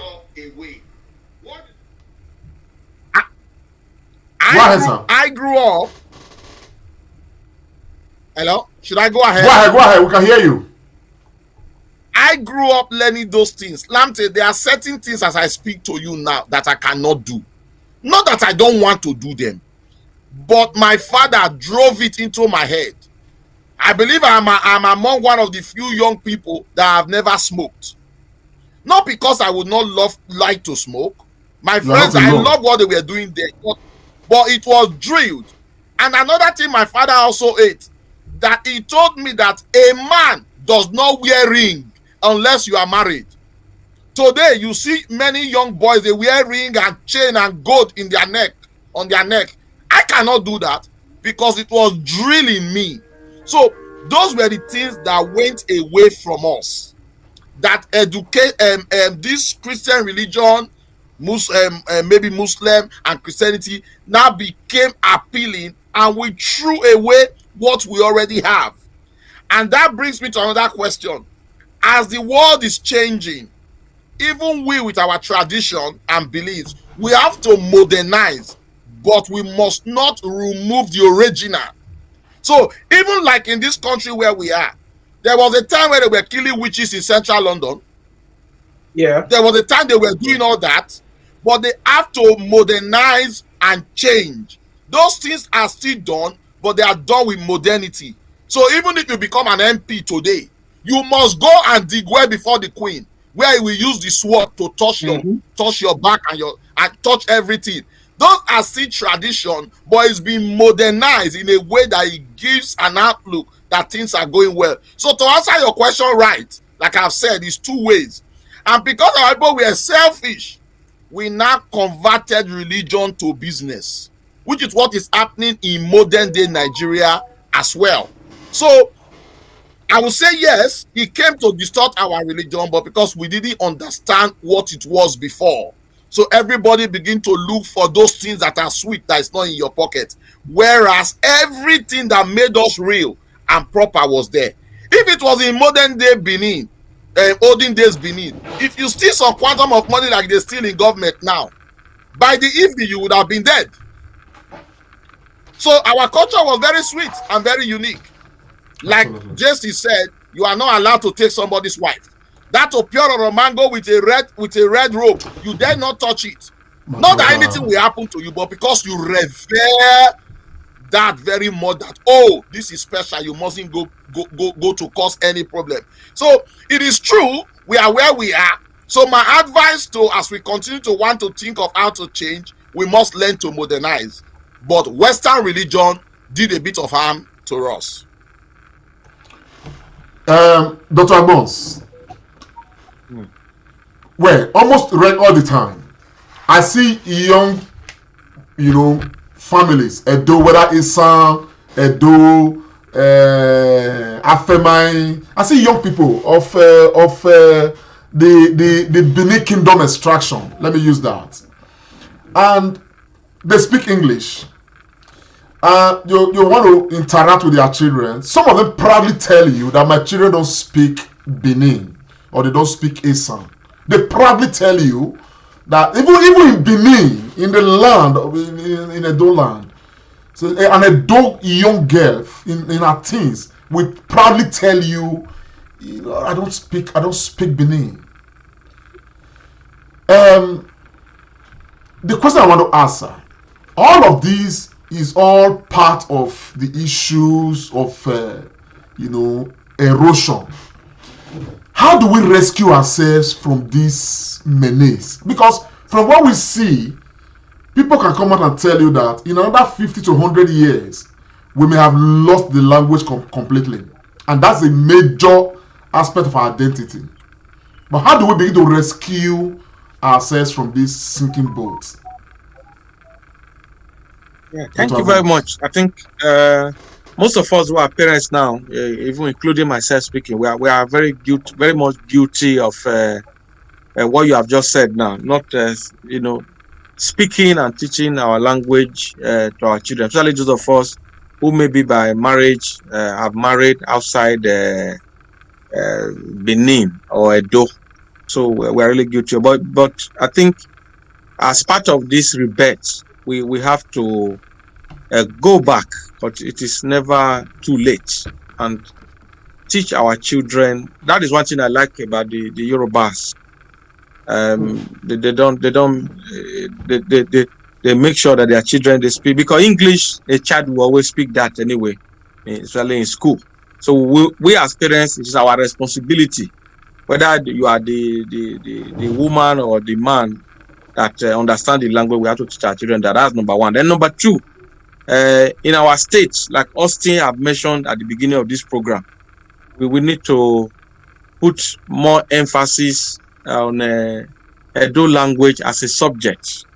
I grew up. Hello? Should I go ahead? Go ahead. We can hear you. I grew up learning those things. Lamte, there are certain things as I speak to you now that I cannot do. Not that I don't want to do them, but my father drove it into my head. I believe I'm among one of the few young people that have never smoked. Not because I would not like to smoke. My friends, I love what they were doing there, but it was drilled. And another thing my father also ate, that he told me that a man does not wear ring unless you are married. Today, you see many young boys, they wear ring and chain and gold in their neck, on their neck. I cannot do that because it was drilling me. So those were the things that went away from us. That educate this Christian religion, maybe Muslim and Christianity now became appealing, and we threw away what we already have. And that brings me to another question. As the world is changing, even we with our tradition and beliefs, we have to modernize, but we must not remove the original. So even like in this country where we are, there was a time where they were killing witches in central London. Yeah. There was a time they were doing all that, but they have to modernize and change. Those things are still done, but they are done with modernity. So even if you become an MP today, you must go and dig well before the Queen, where you will use the sword to touch your back and touch everything. Those are still tradition, but it's been modernized in a way that it gives an outlook that things are going well. So to answer your question right, like I've said, it's two ways. And because our people were selfish, we now converted religion to business, which is what is happening in modern day Nigeria as well. So I would say yes, it came to distort our religion, but because we didn't understand what it was before. So everybody begin to look for those things that are sweet, that is not in your pocket. Whereas everything that made us real and proper was there. If it was in modern day Benin, olden days Benin, if you steal some quantum of money like they steal in government now, by the evening you would have been dead. So our culture was very sweet and very unique. Like Jesse said, you are not allowed to take somebody's wife. That opior or a mango with a red rope, you dare not touch it. Not that anything will happen to you, but because you revere that very much, that this is special, you mustn't go to cause any problem. So it is true, we are where we are. So my advice to, as we continue to want to think of how to change, we must learn to modernize. But Western religion did a bit of harm to us. Dr. Agbons, well, almost all the time, I see young, families, Edo, whether Isan, Edo, Afemai. I see young people of the Benin Kingdom extraction. Let me use that, and they speak English. You want to interact with their children. Some of them proudly tell you that my children don't speak Benin or they don't speak Isan. They proudly tell you that even in Benin, in the land, in Edo land, so an Edo young girl in her teens will proudly tell you, I don't speak Benin. The question I want to answer, all of these is all part of the issues of erosion. How do we rescue ourselves from this menace? Because from what we see, people can come out and tell you that in another 50 to 100 years, we may have lost the language completely. And that's a major aspect of our identity. But how do we begin to rescue ourselves from this sinking boat? Yeah, thank you very much. I think most of us who are parents now, even including myself speaking, we are very much guilty of what you have just said now. Not speaking and teaching our language to our children, especially those of us who maybe by marriage have married outside Benin or Edo. So we're really guilty. But I think as part of this rebirth, we have to go back, but it is never too late, and teach our children. That is one thing I like about the Yorubas. They make sure that their children, they speak, because English, a child will always speak that anyway, especially in school. So we as parents, it is our responsibility, whether you are the woman or the man that understand the language, we have to teach our children that. That's number one. Then number two, in our states, like Austin have mentioned at the beginning of this program, we will need to put more emphasis on Edo language as a subject.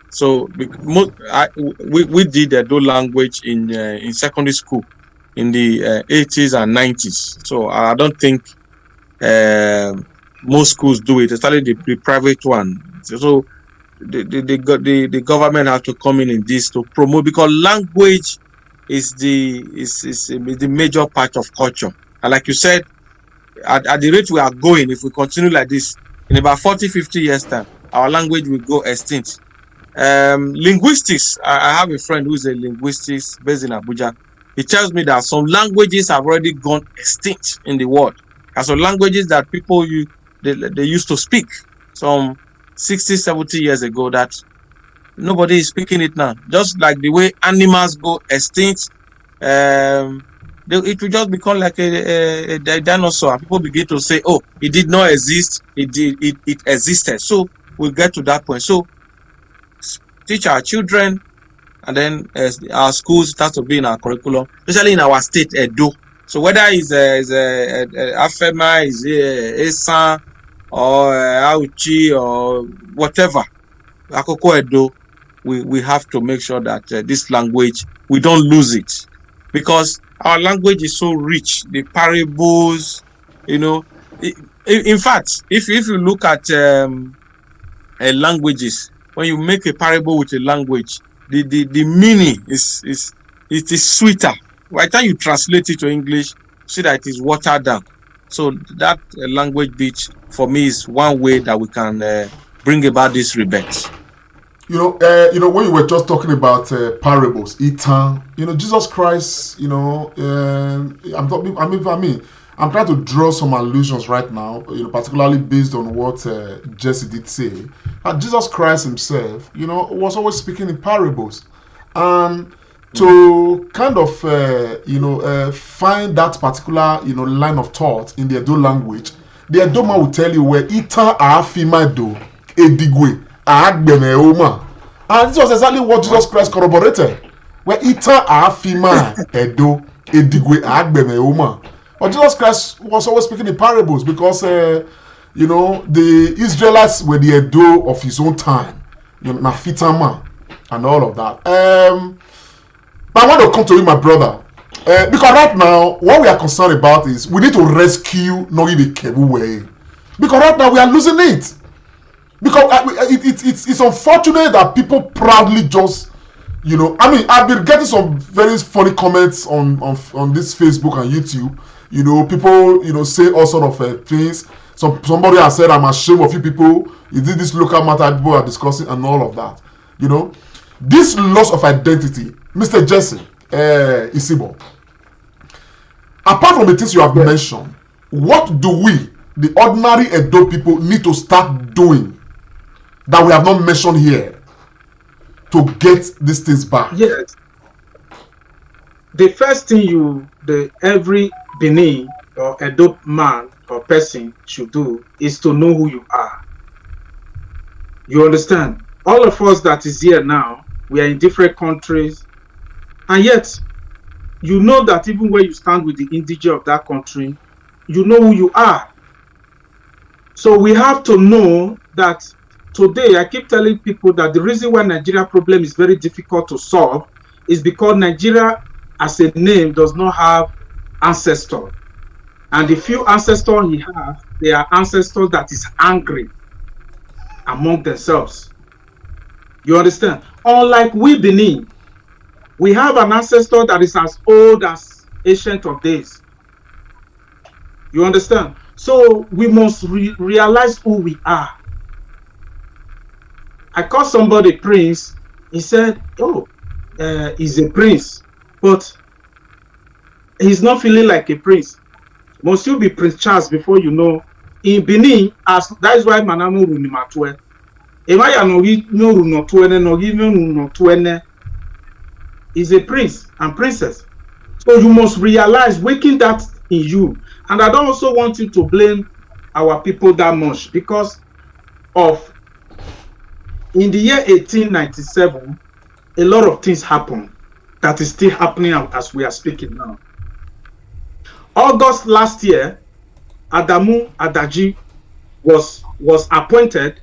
So we did Edo language in secondary school in the 80s and 90s. So I don't think most schools do it, especially the private one. So the government has to come in this to promote, because language is the major part of culture. And like you said, at the rate we are going, if we continue like this, in about 40-50 years time, our language will go extinct. Linguistics, I have a friend who's a linguist based in Abuja. He tells me that some languages have already gone extinct in the world. And some languages that people they used to speak some 60-70 years ago, that nobody is speaking it now. Just like the way animals go extinct, it will just become like a dinosaur, and people begin to say, oh, it did not exist, it existed. So we'll get to that point. So teach our children, and then our schools start to be in our curriculum, especially in our state, Edo. So whether it's Afema, is Esan, or Auchi, or whatever, Akoko Edo, we have to make sure that this language, we don't lose it, because our language is so rich. The parables, in fact, if you look at languages, when you make a parable with a language, the meaning is sweeter. By the time you translate it to English, see that it is watered down. So that language bit for me is one way that we can bring about this rebirth. When you were just talking about parables, itan, Jesus Christ, I'm trying to draw some allusions right now, particularly based on what Jesse did say. Jesus Christ himself, was always speaking in parables. And to kind of, find that particular, line of thought in the Edo language, the Edo man will tell you where itan afimado edigwe agbeme. And this was exactly what Jesus Christ corroborated. Where itan afima edo edigwe agbeme. But Jesus Christ was always speaking in parables because, the Israelites were the Edo of his own time, Nafitama, and all of that. But I want to come to you, my brother, because right now, what we are concerned about is we need to rescue Nogi Kebuwe. Because right now we are losing it. Because it's unfortunate that people proudly just, I've been getting some very funny comments on this Facebook and YouTube. People, say all sort of things. Somebody has said, I'm ashamed of you people. You did this local matter people are discussing and all of that. This loss of identity, Mr. Jesse Isibo, apart from the things you have mentioned, what do we, the ordinary Edo people, need to start doing that we have not mentioned here to get these things back? Yes. The first thing every Benin or Edo man or person should do is to know who you are. You understand? All of us that is here now, we are in different countries, and yet you know that even when you stand with the indigenous of that country, you know who you are. So we have to know that today, I keep telling people that the reason why Nigeria problem is very difficult to solve is because Nigeria as a name does not have ancestors. And the few ancestors he has, they are ancestors that is angry among themselves. You understand? Unlike we Benin, we have an ancestor that is as old as ancient of days. You understand? So we must realize who we are. I called somebody prince. He said, oh, he's a prince, but he's not feeling like a prince. Must you be Prince Charles before you know? In Benin, that is why Manamo Runimatwe. Is a prince and princess. So you must realize, waking that in you. And I don't also want you to blame our people that much because of in the year 1897, a lot of things happened that is still happening as we are speaking now. August last year, Adamu Adaji was appointed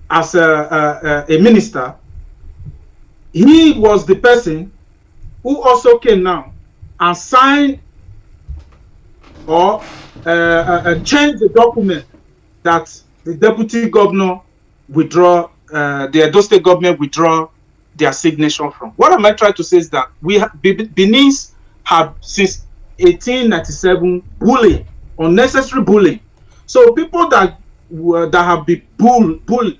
as a minister. He was the person who also came now and signed or changed the document that the deputy governor withdraw, the Edo State government withdraw their signature from. What am I trying to say is that Benin's have since 1897 bullying, unnecessary bullying. So people that have been bullied,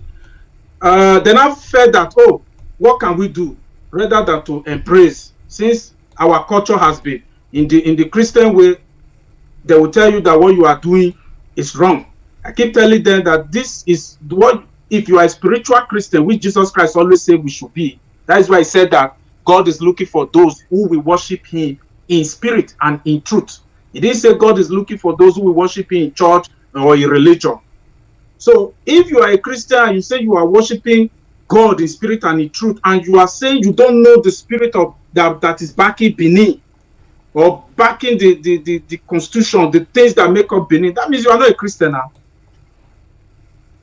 they now felt that, oh, what can we do rather than to embrace, since our culture has been in the Christian way, they will tell you that what you are doing is wrong. I keep telling them that this is what, if you are a spiritual Christian, which Jesus Christ always said we should be. That is why he said that God is looking for those who will worship him in spirit and in truth. He didn't say God is looking for those who will worship him in church or in religion. So if you are a Christian and you say you are worshiping God in spirit and in truth, and you are saying you don't know the spirit of that is backing Benin or backing the constitution, the things that make up Benin, that means you are not a Christian now.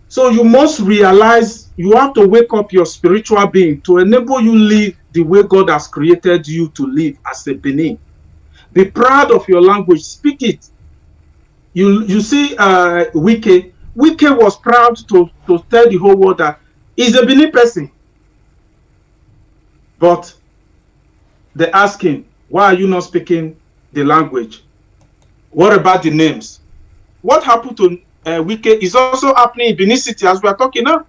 So you must realize you have to wake up your spiritual being to enable you live the way God has created you to live as a Benin. Be proud of your language. Speak it. You see, Wike was proud to tell the whole world that he's a Benin person. But they ask him, why are you not speaking the language? What about the names? What happened to Wike is also happening in Benin City as we are talking now.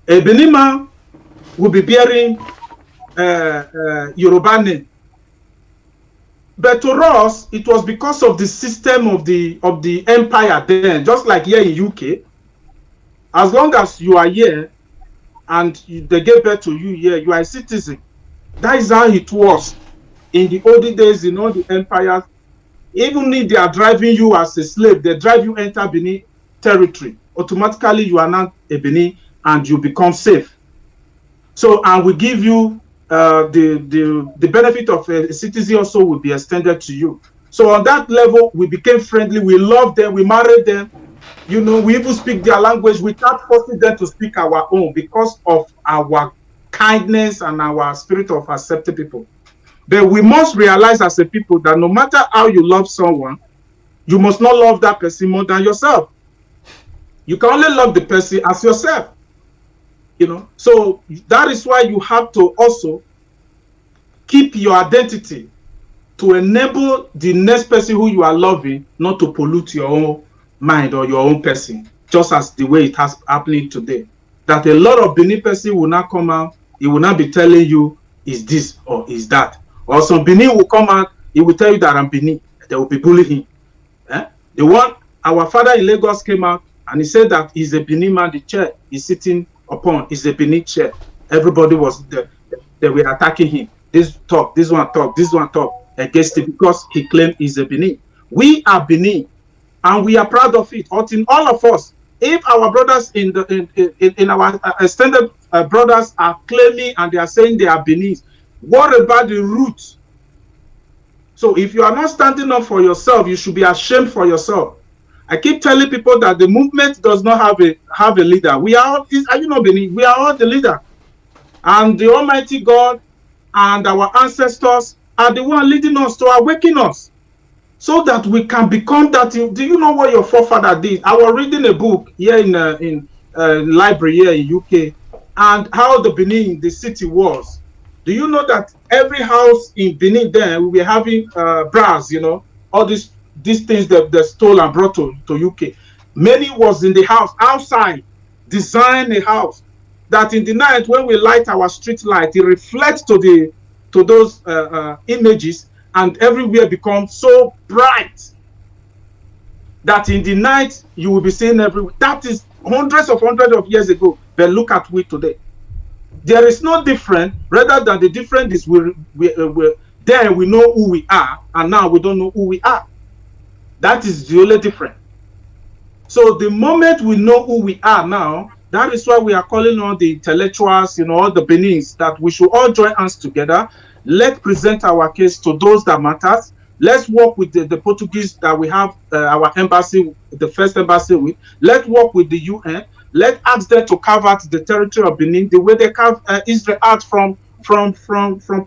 A Benin man will be bearing Yoruba name. But to us, it was because of the system of the empire then, just like here in UK. As long as you are here and they gave birth to you here, you are a citizen. That is how it was in the olden days in all the empires. Even if they are driving you as a slave, they drive you enter Benin territory. Automatically, you are not a Benin and you become safe. So, and we give you the benefit of a citizen also will be extended to you. So on that level, we became friendly. We loved them. We married them. You know, we even speak their language without forcing them to speak our own because of our kindness and our spirit of accepting people. But we must realize as a people that no matter how you love someone, you must not love that person more than yourself. You can only love the person as yourself. You know, so that is why you have to also keep your identity to enable the next person who you are loving not to pollute your own mind or your own person, just as the way it has happening today. That a lot of Benin person will not come out, he will not be telling you is this or is that. Or some Benin will come out, he will tell you that I'm Benin. They will be bullying him. The one, our father in Lagos came out and he said that he's a Benin man, the chair he's sitting upon is a Benin chair. Everybody was there. They were attacking him. This talk, this one talk against him because he claimed he's a Benin. We are Benin. And we are proud of it. All of us, if our brothers in our extended brothers are claiming and they are saying they are Benin, what about the roots? So if you are not standing up for yourself, you should be ashamed for yourself. I keep telling people that the movement does not have a leader. We are all, are you not Benin? We are all the leader, and the Almighty God and our ancestors are the one leading us to awaken us, so that we can become that. Do you know what your forefather did? I was reading a book here in library here in UK, and how the Benin, the city was. Do you know that every house in Benin then we were having brass, you know, all these things that they stole and brought to UK. Many was in the house, outside, design a house that in the night when we light our street light, it reflects to those images, and everywhere becomes so bright that in the night you will be seeing everywhere. That is hundreds of years ago. But look at we today. There is no difference, rather than the difference is then we know who we are, and now we don't know who we are. That is the only difference. So the moment we know who we are now, that is why we are calling on the intellectuals, you know, all the Benins, that we should all join hands together. Let's present our case to those that matters. Let's work with the Portuguese that we have our embassy, the first embassy with. Let's work with the UN. Let's ask them to carve out the territory of Benin the way they carve Israel out from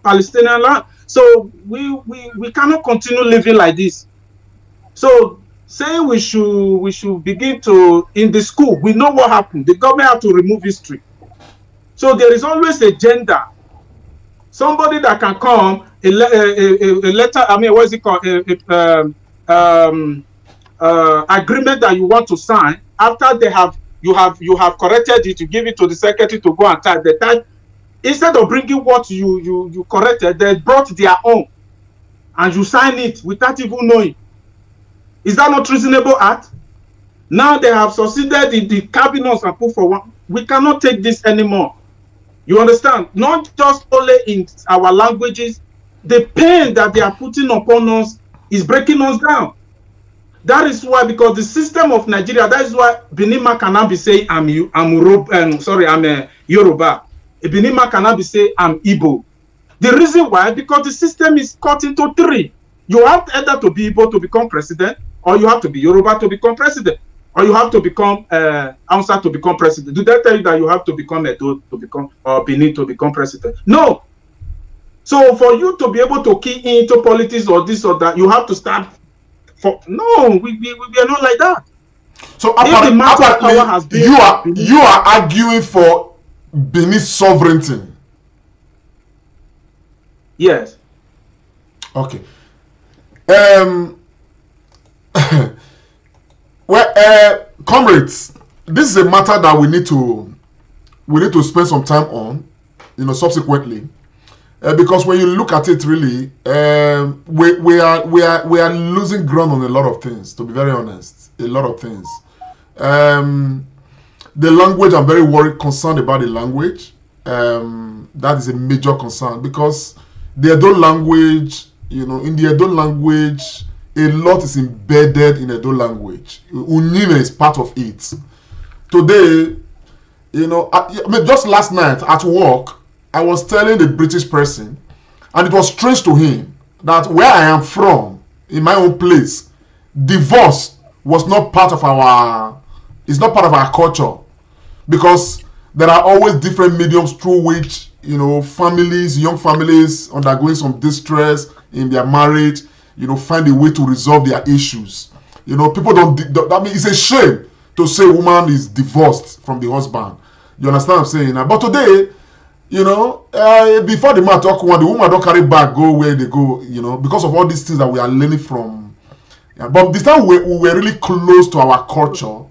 Palestinian land. So we cannot continue living like this. So saying we should begin to, in the school, we know what happened. The government have to remove history. So there is always a gender. Somebody that can come, a letter, I mean, what is it called? Agreement that you want to sign, after you have corrected it, you give it to the secretary to go and type. The type, instead of bringing what you corrected, they brought their own, and you sign it without even knowing. Is that not reasonable act? Now they have succeeded in the cabinets and put for one. We cannot take this anymore. You understand? Not just only in our languages, the pain that they are putting upon us is breaking us down. That is why, because the system of Nigeria, that is why Benima cannot be saying I'm Yoruba. Benima cannot be saying I'm Igbo. The reason why, because the system is cut into three. You have either to be Igbo to become president, or you have to be Yoruba to become president, or you have to become Hausa to become president. Do they tell you that you have to become Edo to become, or Benin to become president? No. So for you to be able to key into politics or this or that, you have to start. No, we are not like that. So apparently, you are arguing for Benin sovereignty. Yes. Okay. Um, well, comrades, this is a matter that we need to spend some time on, subsequently, because when you look at it, really, we are losing ground on a lot of things. To be very honest, a lot of things. The language, I'm very concerned about the language. That is a major concern because the Edo language, in the Edo language, a lot is embedded in Edo language. Unime is part of it. Today, just last night at work, I was telling the British person, and it was strange to him that where I am from, in my own place, divorce was not part of it's not part of our culture, because there are always different mediums through which young families undergoing some distress in their marriage, find a way to resolve their issues. People don't. I mean, it's a shame to say a woman is divorced from the husband. You understand what I'm saying? But today, before the man talk one, the woman don't carry back, go where they go. Because of all these things that we are learning from. But this time we were really close to our culture,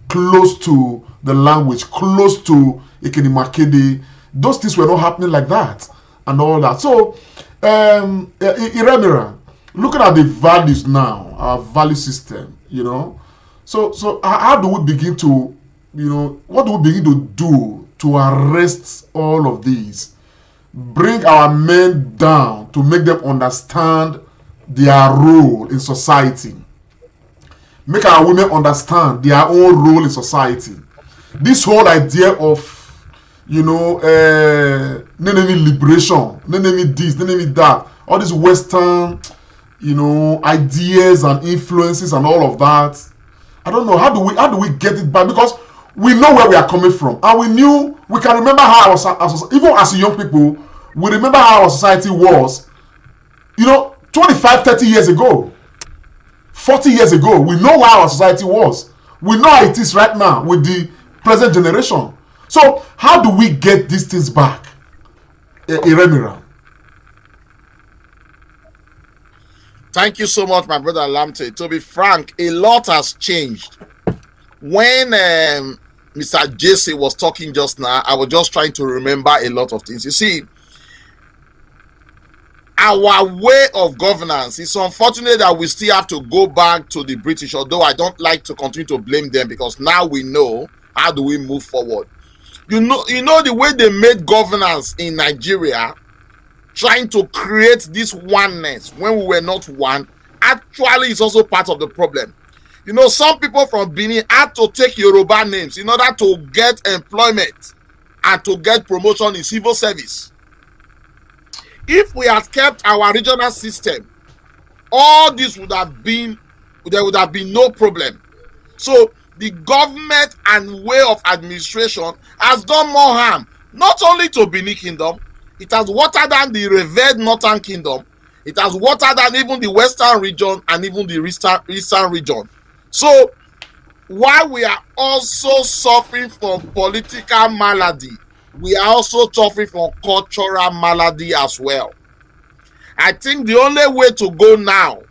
close to the language, close to Ekenimakede. Those things were not happening like that and all that. So, Iremira, looking at the values now, our value system, so how do we begin to, what do we begin to do to arrest all of these? Bring our men down to make them understand their role in society. Make our women understand their own role in society. This whole idea of enemy liberation, enemy this, enemy that, all these Western, ideas and influences and all of that. I don't know, how do we get it back? Because we know where we are coming from, and we can remember how even as young people, we remember how our society was, 25, 30 years ago, 40 years ago. We know how our society was. We know how it is right now with the present generation. So how do we get these things back, Iremira? Thank you so much, my brother Lamte. To be frank, a lot has changed. When Mr. Jesse was talking just now, I was just trying to remember a lot of things. You see, our way of governance, it's unfortunate that we still have to go back to the British, although I don't like to continue to blame them, because now we know how do we move forward. You know the way they made governance in Nigeria, trying to create this oneness when we were not one, actually is also part of the problem. Some people from Benin had to take Yoruba names in order to get employment and to get promotion in civil service. If we had kept our regional system, all this there would have been no problem. So the government and way of administration has done more harm, not only to Benin Kingdom, it has watered down the revered Northern Kingdom, it has watered down even the Western region and even the Eastern region. So while we are also suffering from political malady, we are also suffering from cultural malady as well. I think the only way to go now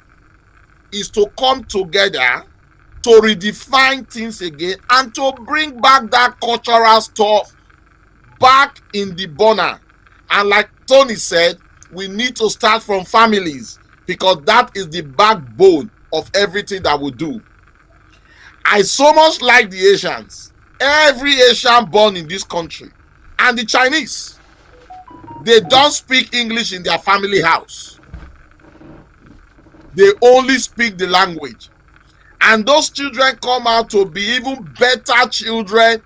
is to come together to redefine things again and to bring back that cultural stuff back in the burner. And like Tony said, we need to start from families, because that is the backbone of everything that we do. I so much like the Asians. Every Asian born in this country, and the Chinese, they don't speak English in their family house. They only speak the language. And those children come out to be even better children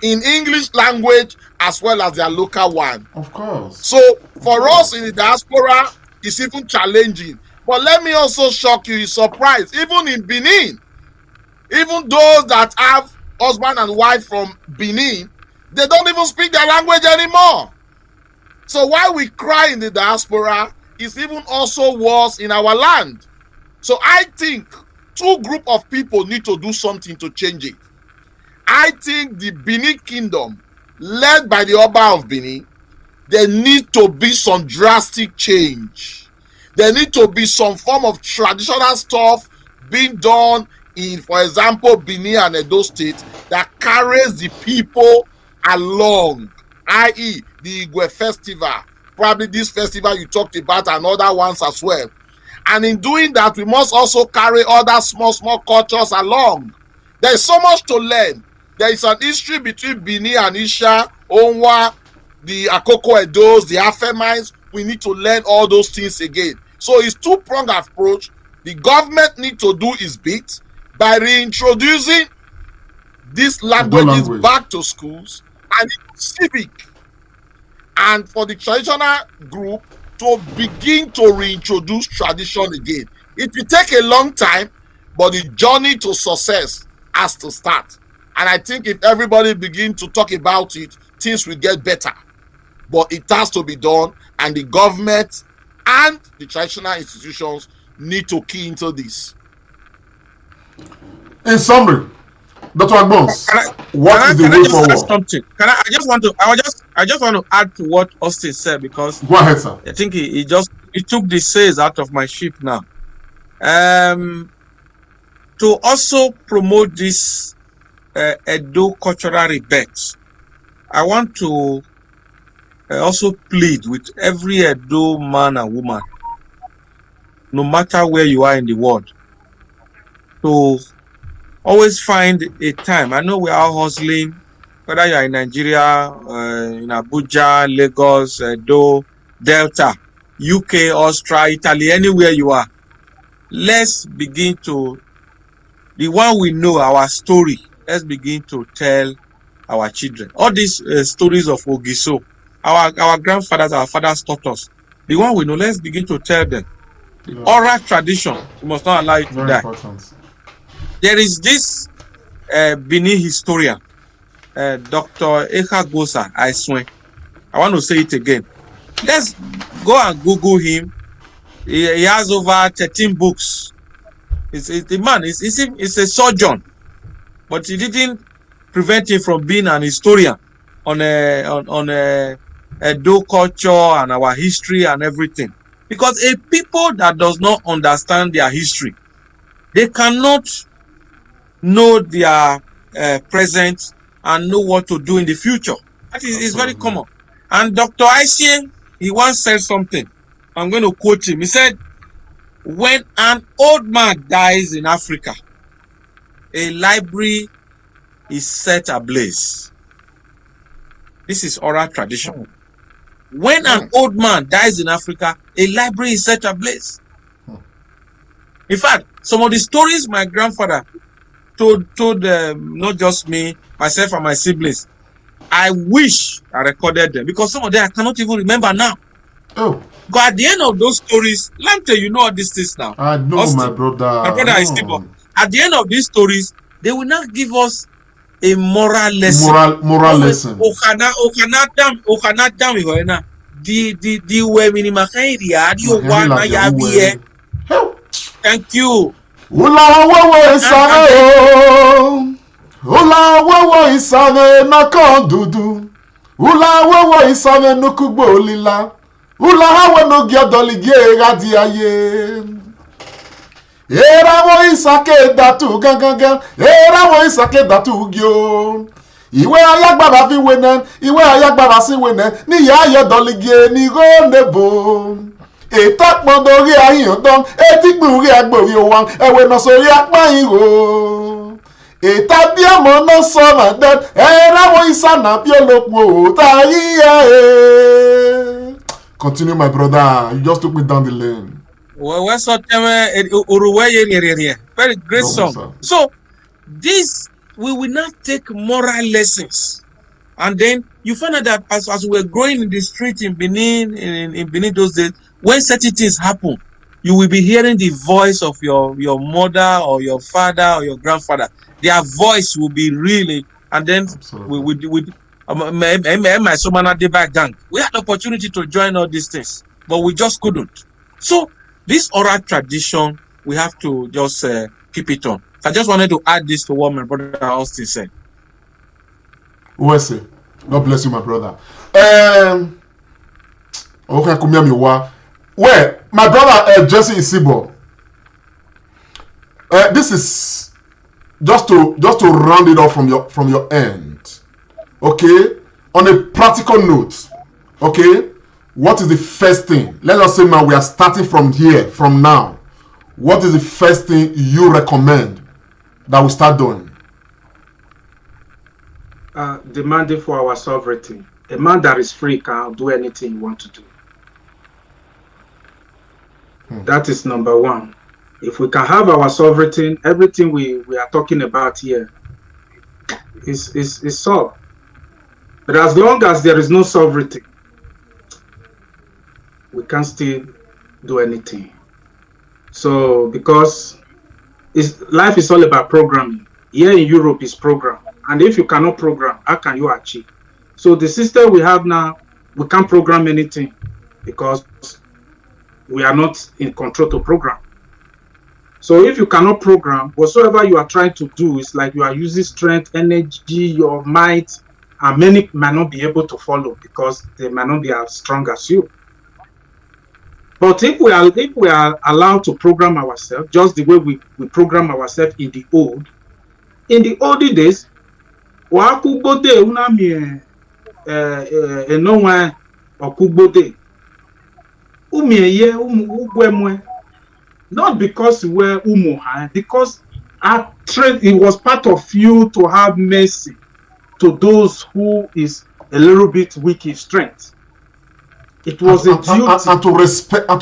in English language as well as their local one. Of course. So for us in the diaspora, it's even challenging. But let me also shock you, surprised. Even in Benin, even those that have husband and wife from Benin, they don't even speak their language anymore. So while we cry in the diaspora, it's even also worse in our land. So I think two groups of people need to do something to change it. I think the Benin Kingdom, led by the Oba of Benin, there need to be some drastic change. There need to be some form of traditional stuff being done in, for example, Benin and Edo State that carries the people along, i.e. the Igwe festival, probably this festival you talked about and other ones as well. And in doing that, we must also carry other small cultures along. There is so much to learn. There is an history between Benin and Isha, Onwa, the Akoko Edos, the Afemines. We need to learn all those things again. So it's two-pronged approach. The government need to do its bit by reintroducing these languages back to schools and civic. And for the traditional group to begin to reintroduce tradition again. It will take a long time, but the journey to success has to start. And I think if everybody begin to talk about it, things will get better. But it has to be done, and the government and the traditional institutions need to key into this. In summary, Dr. Agbons, what is the way forward? Something? I just want to add to what Austin said, because go ahead, sir. I think he took the sails out of my ship now. To also promote this Edo cultural rebirth, I want to also plead with every Edo man and woman, no matter where you are in the world, to always find a time. I know we are all hustling, whether you are in Nigeria, in Abuja, Lagos, Edo, Delta, UK, Austria, Italy, anywhere you are. Let's begin to, the one we know, our story, let's begin to tell our children. All these stories of Ogiso, our grandfathers, our fathers taught us. The one we know, let's begin to tell them. The oral tradition, we must not allow it to die. Important. There is this Benin historian, Dr. Eka Gosa, I swear. I want to say it again. Let's go and Google him. He has over 13 books. The man is a surgeon, but he didn't prevent him from being an historian on Edo culture and our history and everything. Because a people that does not understand their history, they cannot know their present and know what to do in the future. That is very common. And Dr. Aisien, he once said something. I'm going to quote him. He said, when an old man dies in Africa, a library is set ablaze. This is oral tradition. When an old man dies in Africa, a library is set ablaze. In fact, some of the stories my grandfather told not just me, myself and my siblings, I wish I recorded them, because some of them I cannot even remember now. Oh. But at the end of those stories, Lamte, you know all these things now. I know, Austin, my brother. My brother is stable. At the end of these stories, they will not give us a moral lesson. Moral lesson. Thank you. Ulawewe isane nakondudu. Ulawewe isane nukugbo lila. Ulawe no giodoligie radiaye. Erawo isake datu gangan. Erawo isake datu gyo. Iwe ayagbara fi wenen. Iwe ayagbara si wenen. Ni ya ayodoligie ni ronebo. Etakpondori ayindon. Etigburi agbori owan. Ewe no sori apayiro. Etabiamo no sona dead. Erawo isana biolopo. Continue, my brother. You just took me down the lane. Very great song. So, this, we will not take moral lessons. And then you find out that as we were growing in the street in Benin, in Benin those days, when certain things happen, you will be hearing the voice of your mother or your father or your grandfather. Their voice will be really, and then my Somana Deba gang, we had the opportunity to join all these things, but we just couldn't. So this oral tradition, we have to just keep it on. So I just wanted to add this to what my brother Austin said. God bless you, my brother. Okay, Well, my brother Jesse Isibo, this is just to round it off from your end. Okay, on a practical note, okay, what is the first thing? Let us say now we are starting from here, from now. What is the first thing you recommend that we start doing? Demanding for our sovereignty. A man that is free can do anything he wants to do. That is number one. If we can have our sovereignty, everything we are talking about here is solved. But as long as there is no sovereignty, we can't still do anything. So, because life is all about programming. Here in Europe is program. And if you cannot program, how can you achieve? So the system we have now, we can't program anything because we are not in control to program. So if you cannot program, whatsoever you are trying to do is like you are using strength, energy, your might, and many might not be able to follow because they might not be as strong as you. But if we are allowed to program ourselves, just the way we program ourselves in the olden days, not because we were umuha, because it was part of you to have mercy to those who is a little bit weak in strength. It was a duty and to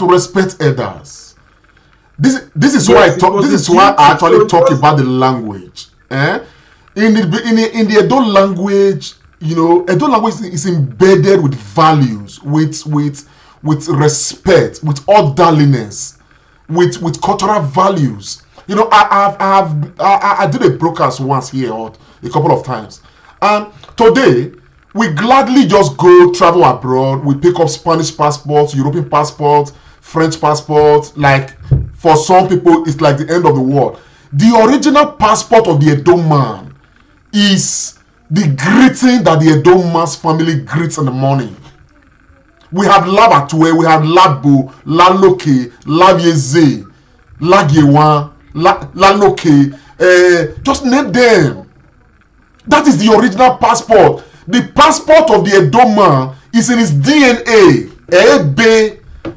respect others. This is why I actually talk about the language. In the Edo language, you know, Edo language is embedded with values, with respect, with orderliness, with cultural values. You know, I did a broadcast once here or a couple of times, and today we gladly just go travel abroad. We pick up Spanish passports, European passports, French passports. Like for some people, it's like the end of the world. The original passport of the Edo man is the greeting that the Edo man's family greets in the morning. We have Labatwe, we have Labo, Laloke, Labieze, Lagyewan, Laloke. Just name them. That is the original passport. The passport of the Edo man is in his DNA.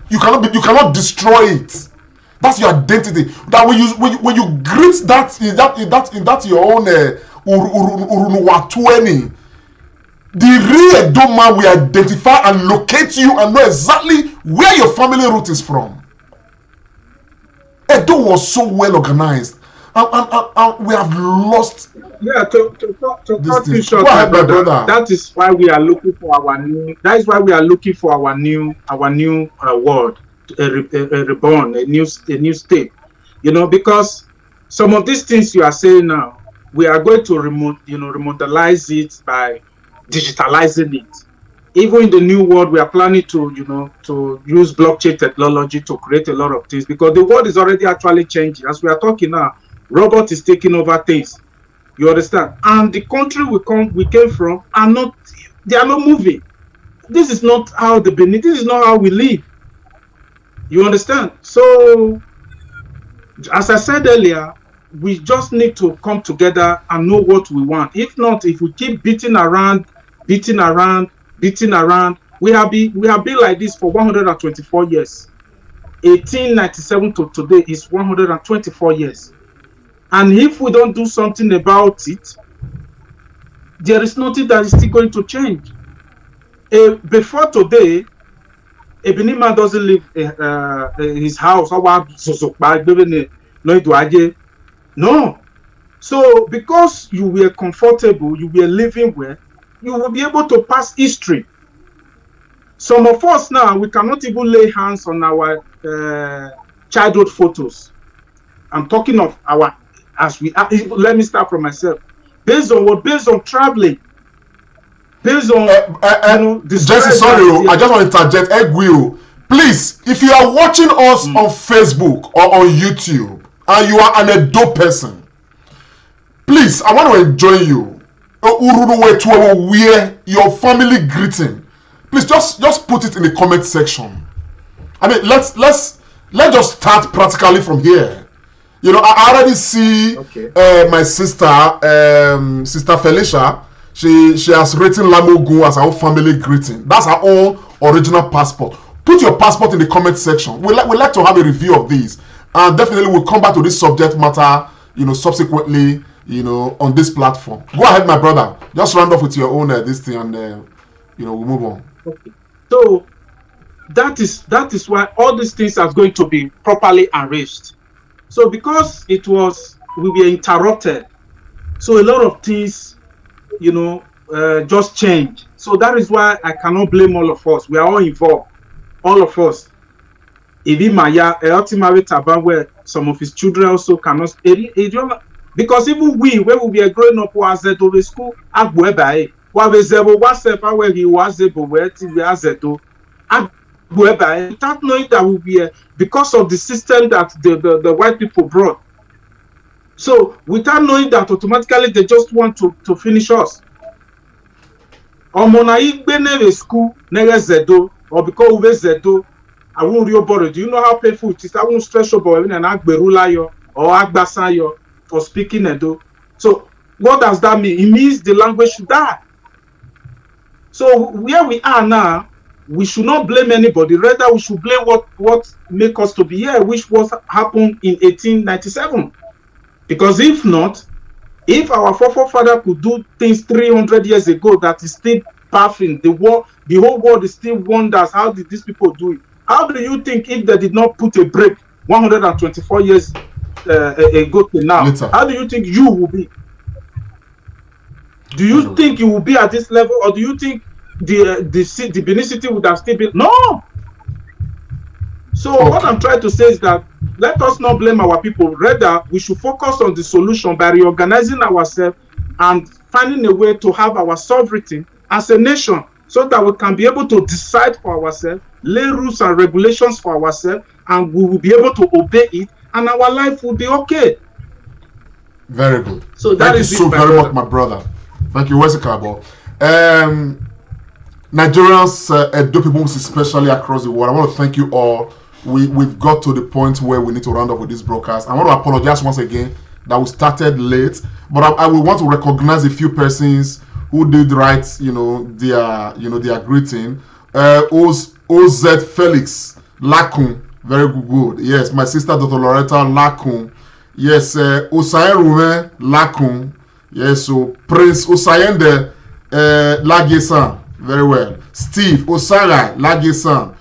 You cannot destroy it. That's your identity. That when you greet that in that your own Urunuwatweni, the real Edo man will identify and locate you and know exactly where your family root is from. Edo was so well organized, and we have lost. Yeah, to cut you short, brother. That is why we are looking for our new. That is why we are looking for our new world, a reborn, a new state. You know, because some of these things you are saying now, we are going to remodelize it by digitalizing it. Even in the new world, we are planning to use blockchain technology to create a lot of things, because the world is already actually changing. As we are talking now, robot is taking over things. You understand? And the country we came from they are not moving. This is not how this is not how we live. You understand? So, as I said earlier, we just need to come together and know what we want. If not, if we keep beating around, we have been like this for 124 years. 1897 to today is 124 years. And if we don't do something about it, there is nothing that is still going to change. Before today, a Benin man doesn't leave his house. No. So because you were comfortable, you were living well, you will be able to pass history. Some of us now, we cannot even lay hands on our childhood photos. I'm talking of our, let me start from myself. Based on traveling, based on Jesse, sorry, I just want to interject. Egwio, please, if you are watching us on Facebook or on YouTube and you are an Edo person, please, I want to enjoin you. Where your family greeting, please just put it in the comment section. I mean, let's just start practically from here. You know, I already see my sister, Sister Felicia. She has written Lamogun as her own family greeting. That's her own original passport. Put your passport in the comment section. We like to have a review of these, and definitely we'll come back to this subject matter, you know, subsequently, you know, on this platform. Go ahead, my brother. Just round off with your own this thing, and you know, we'll move on. Okay. So that is why all these things are going to be properly arranged. So because we were interrupted, so a lot of things, you know, just change. So that is why I cannot blame all of us. We are all involved, all of us. Even Maya, where some of his children also cannot. Because even we, when we were growing up, was at the school, without knowing that we were, because of the system that the white people brought. So without knowing that, automatically they just want to finish us. Or school or because we zedo, I won't real bother. Do you know how painful it is? I won't stress about even an agberula or agbasayo for speaking Edo. So what does that mean? It means the language should die. So where we are now, we should not blame anybody. Rather, we should blame what make us to be here, which was happened in 1897. Because if not, if our forefather could do things 300 years ago that is still baffling, the whole world is still wonders, how did these people do it? How do you think if they did not put a break 124 years ago to now, Later. How do you think you will be? Do you think you will be at this level, or do you think the Benin City would have still been? No. So what I'm trying to say is that let us not blame our people. Rather, we should focus on the solution by reorganizing ourselves and finding a way to have our sovereignty as a nation, so that we can be able to decide for ourselves, lay rules and regulations for ourselves, and we will be able to obey it, and our life will be okay. Very good. So that Thank is you so very much, my brother. Thank you, Wesikabo. Nigerians, Edo people, especially across the world, I want to thank you all. We've got to the point where we need to round up with this broadcast. I want to apologize once again that we started late, but I will want to recognize a few persons who did write, their greeting. OZ Felix Lakun, very good. Yes, my sister Dr. Loretta Lakun. Yes, Osayen Rume Lakun. Yes, so Prince Osayende Lagesan, very well. Steve Osara Lagesan.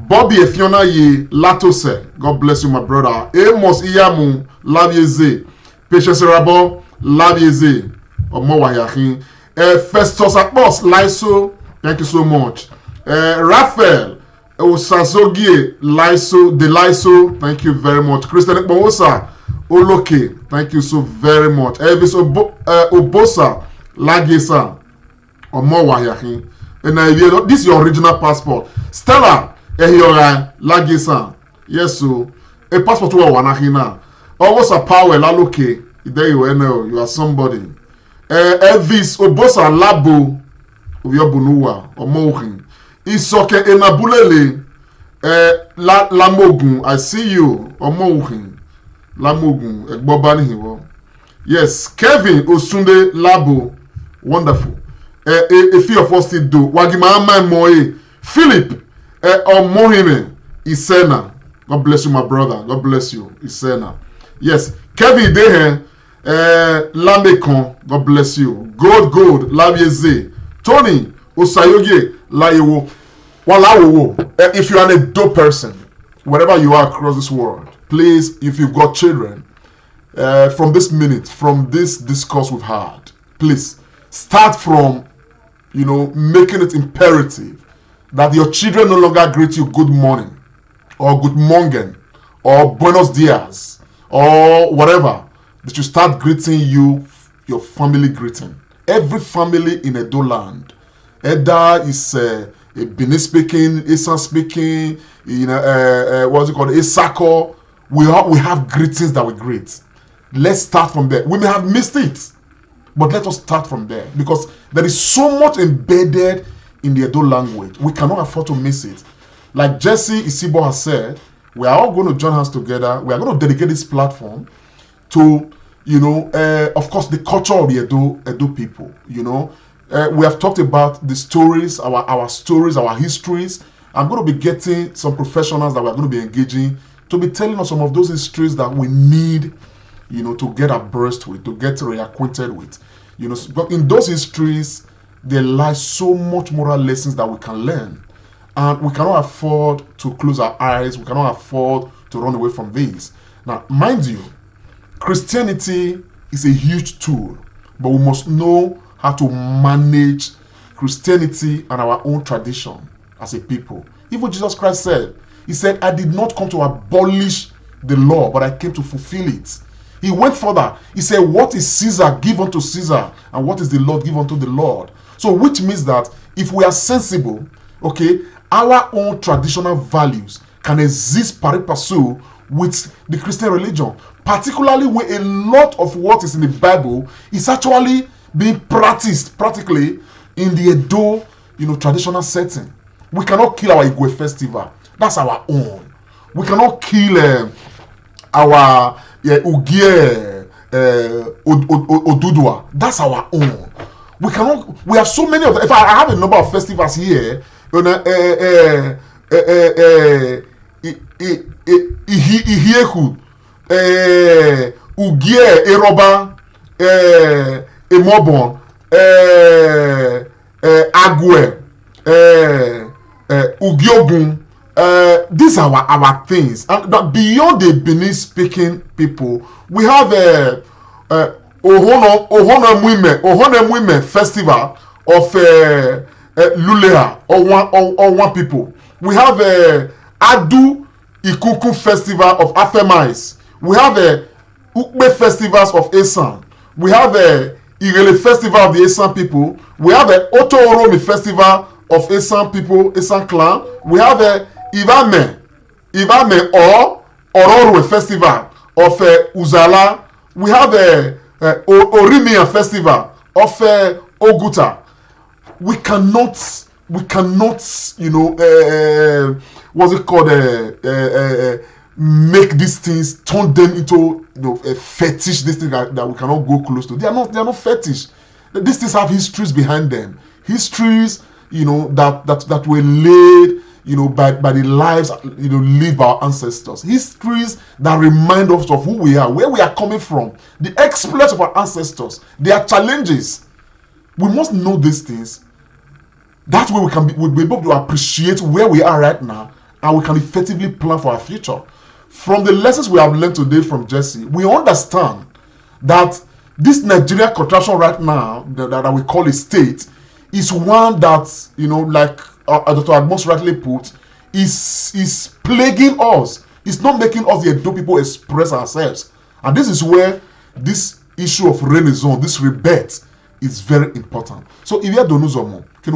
Bobby Efiona Ye Latose, God bless you, my brother. Amos Iyamu Labieze. Patience Rabo Labieze. Omowayahin. Festus Akbos Laiso, thank you so much. Raphael Osazogie Laiso De Laiso, thank you very much. Christian Ekbowosa Oloke, thank you so very much. Elvis Obosa Lagesa Omowayahin. And this is your original passport. Stella Ehiora Lagesa. Yes, so a passport to Wanahina. Almost a power Laloke. There you are, you are somebody. Elvis Obosa Labo Oviobunua Omohin. Isoke Enabulele Lamogun. I see you. Omohin. Lamogun. Egbobani Hiwo. Yes, Kevin Osunde Labo. Wonderful. A few of us still do. Wagima Moe. Philip Omohime Isena. God bless you, my brother. God bless you. Isena. Yes, Kevin Dehe. Lamekon, God bless you. Gold, Labieze. Tony, Osayoge, Laiwo. Walawo. If you are a dope person, wherever you are across this world, please, if you've got children, from this minute, from this discourse we've had, please start from, making it imperative that your children no longer greet you good morning, or good morning, or buenos dias, or whatever. They should start greeting you, your family greeting. Every family in Edo land, either is a Benin speaking, Isan speaking, what's it called, Isako. We have greetings that we greet. Let's start from there. We may have missed it, but let us start from there, because there is so much embedded in the Edo language. We cannot afford to miss it. Like Jesse Isibo has said, we are all going to join hands together. We are going to dedicate this platform to, of course, the culture of the Edo people. We have talked about the stories, our stories, our histories. I'm going to be getting some professionals that we're going to be engaging to be telling us some of those histories that we need, to get abreast with, to get reacquainted with. But in those histories, there lies so much moral lessons that we can learn. And we cannot afford to close our eyes. We cannot afford to run away from these. Now, mind you, Christianity is a huge tool, but we must know how to manage Christianity and our own tradition as a people. Even Jesus Christ said, he said, I did not come to abolish the law, but I came to fulfill it. He went further. He said, what is Caesar, give unto Caesar, and what is the Lord, give unto the Lord. So which means that if we are sensible, okay, our own traditional values can exist pari passu with the Christian religion, particularly when a lot of what is in the Bible is actually being practiced practically in the Edo, traditional setting. We cannot kill our Igwe festival. That's our own. We cannot kill our Ugie Ododua. That's our own. We cannot. We have so many of them. If I have a number of festivals here, Ihieku, Ugie Eroba, Emobon, Agwe, Ugiogun. These are our things. And beyond the Benin speaking people, we have Ohonem Women Festival of Lulea or one people. We have Adu Ikuku Festival of Afemais. We have Ukbe Festivals of Esan. We have Irele Festival of the Esan people. We have Oto Oromi Festival of Esan people, Esan clan. We have Ivame or Ororwe Festival of Uzala. We have Orimian Festival of Oguta. We cannot, what's it called, make these things, turn them into a fetish. These things that we cannot go close to. They are not fetish. These things have histories behind them. Histories, that were laid, by the lives, lived by our ancestors. Histories that remind us of who we are, where we are coming from, the exploits of our ancestors, their challenges. We must know these things. That way we'll be able to appreciate where we are right now, and we can effectively plan for our future. From the lessons we have learned today from Jesse, we understand that this Nigeria contraction right now, that we call a state, is one that, like Dr. Agmos rightly put, is plaguing us. It's not making us the Edo people express ourselves. And this is where this issue of renaissance, this rebirth, is very important. So if you don't know some, I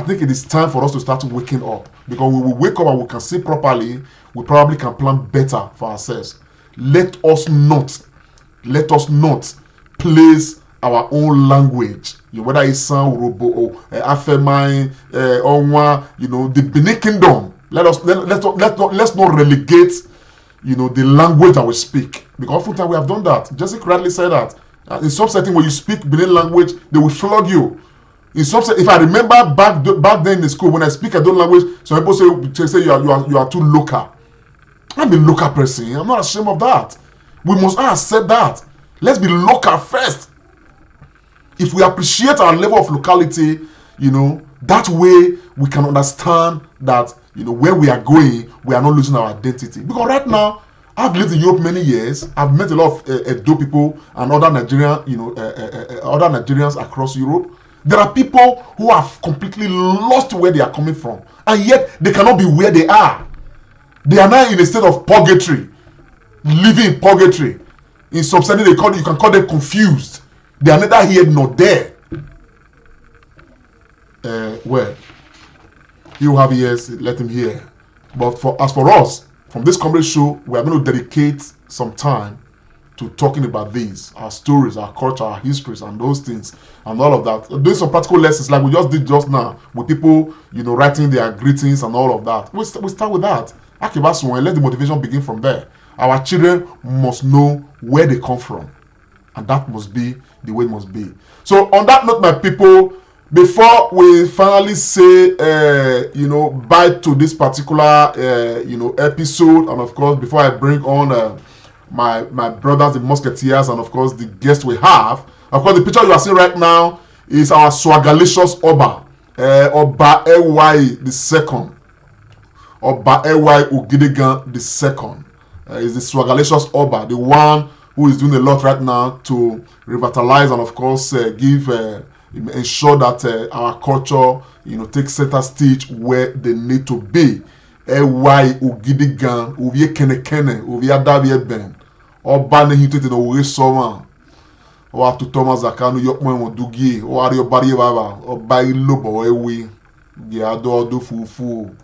think it is time for us to start waking up. Because when we wake up and we can see properly, we probably can plan better for ourselves. Let us not place our own language, whether it's San Urobo or Afemai, Onwa, the Benin Kingdom. Let's not relegate, the language that we speak. Because oftentimes we have done that. Jesse correctly said that. In some setting, when you speak Benin language, they will flog you. In some setting, if I remember back then in the school, when I speak Edo language, some people say you are too local. I'm a local person. I'm not ashamed of that. We must accept that. Let's be local first. If we appreciate our level of locality, that way we can understand that, where we are going, we are not losing our identity. Because right now, I've lived in Europe many years. I've met a lot of Edo people and other Nigerians across Europe. There are people who have completely lost where they are coming from, and yet they cannot be where they are. They are now in a state of purgatory, living in purgatory. In some setting, you can call them confused. They are neither here nor there. Well, he who have ears, let him hear. But as for us, from this comedy show, we are going to dedicate some time to talking about these, our stories, our culture, our histories, and those things, and all of that. Doing some practical lessons like we just did just now with people, writing their greetings and all of that. We start with that. Akibasu, and let the motivation begin from there. Our children must know where they come from, and that must be the way it must be. So on that note, my people, before we finally say bye to this particular episode, and of course before I bring on my brothers, the musketeers, and of course the guests we have, of course the picture you are seeing right now is our swagalicious Oba Ewuare the second. Oba Ewuare Ugidegan the second is the swagalicious Oba, the one who is doing a lot right now to revitalize and of course ensure that our culture takes center stage where they need to be. Ewuare Ugidegan uvie kenekene uvie adabie ben Oba ne hitete no we soma wa to Thomas Zakanu yokmo mo dugie o ari obari baba Oba ilobo ewi gi ado fufu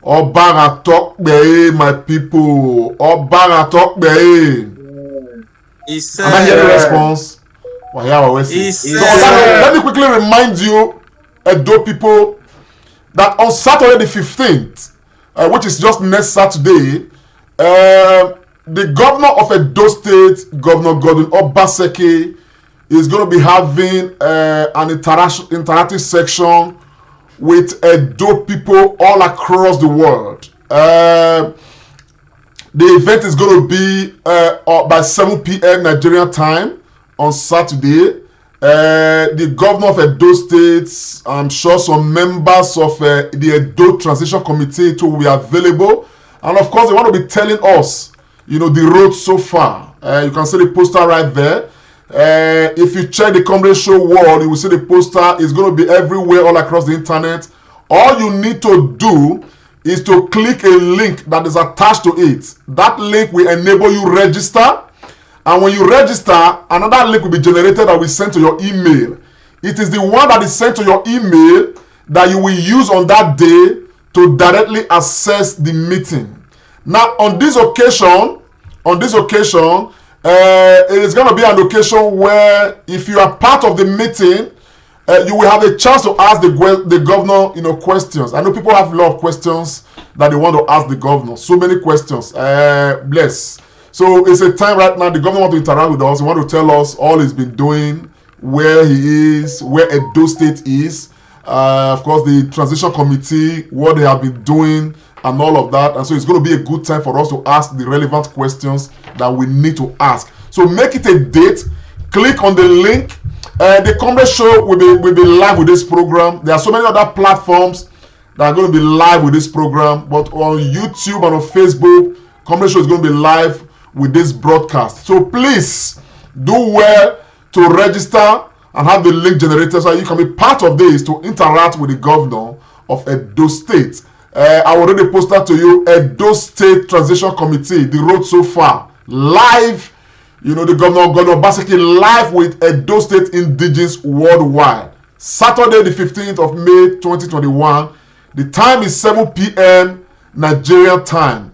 Oba ga talk be my people. Oba ga talk be. He said, and I hear the response. Well, yeah, let me quickly remind you, Edo people, that on Saturday the 15th, which is just next Saturday, the governor of Edo State, Governor Godwin Obaseki, is going to be having an interactive section with Edo people all across the world. The event is going to be by 7 p.m. Nigerian time on Saturday. The governor of Edo State, I'm sure some members of the Edo Transition Committee too will be available. And of course, they want to be telling us, the road so far. You can see the poster right there. If you check the Comrade Show wall, you will see the poster is going to be everywhere all across the internet. All you need to do is to click a link that is attached to it. That link will enable you register, and when you register, another link will be generated that will be sent to your email. It is the one that is sent to your email that you will use on that day to directly access the meeting. Now on this occasion, it is going to be an occasion where if you are part of the meeting, you will have a chance to ask the governor, questions. I know people have a lot of questions that they want to ask the governor. So many questions. Bless. So it's a time right now. The governor wants to interact with us. He wants to tell us all he's been doing, where he is, where Edo State is. Of course, the transition committee, what they have been doing, and all of that. And so it's going to be a good time for us to ask the relevant questions that we need to ask. So make it a date. Click on the link. The Comrade Show will be live with this program. There are so many other platforms that are going to be live with this program, but on YouTube and on Facebook, Comrade Show is going to be live with this broadcast. So please do well to register and have the link generated so you can be part of this to interact with the governor of Edo State. I already posted to you Edo State Transition Committee, the road so far, live. The Governor Obaseki live with Edo State Indigenes worldwide. Saturday the 15th of May 2021. The time is 7 p.m. Nigerian time.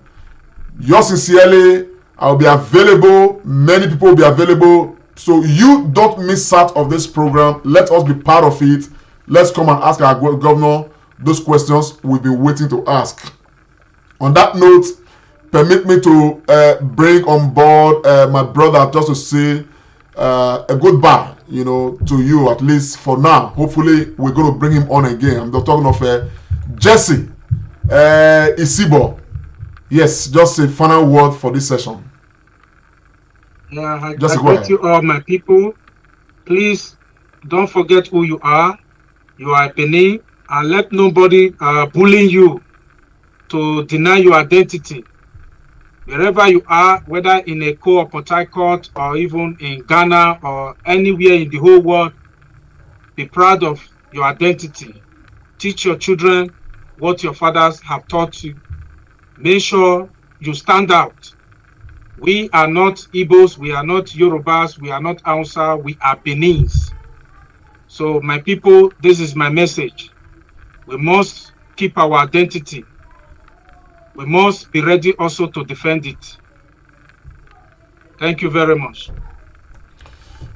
Yours sincerely, I will be available. Many people will be available. So you don't miss out of this program. Let us be part of it. Let's come and ask our governor those questions we'll be waiting to ask. On that note, permit me to bring on board my brother just to say a goodbye, to you, at least for now. Hopefully, we're going to bring him on again. I'm talking of Jesse Isibo. Yes, just a final word for this session. Yeah, I greet you all, my people. Please don't forget who you are. You are Benin, and let nobody bully you to deny your identity. Wherever you are, whether in a co Port Harcourt or even in Ghana or anywhere in the whole world, be proud of your identity. Teach your children what your fathers have taught you. Make sure you stand out. We are not Igbos, we are not Yorubas, we are not Hausa, we are Benins. So my people, this is my message. We must keep our identity. We must be ready also to defend it. Thank you very much.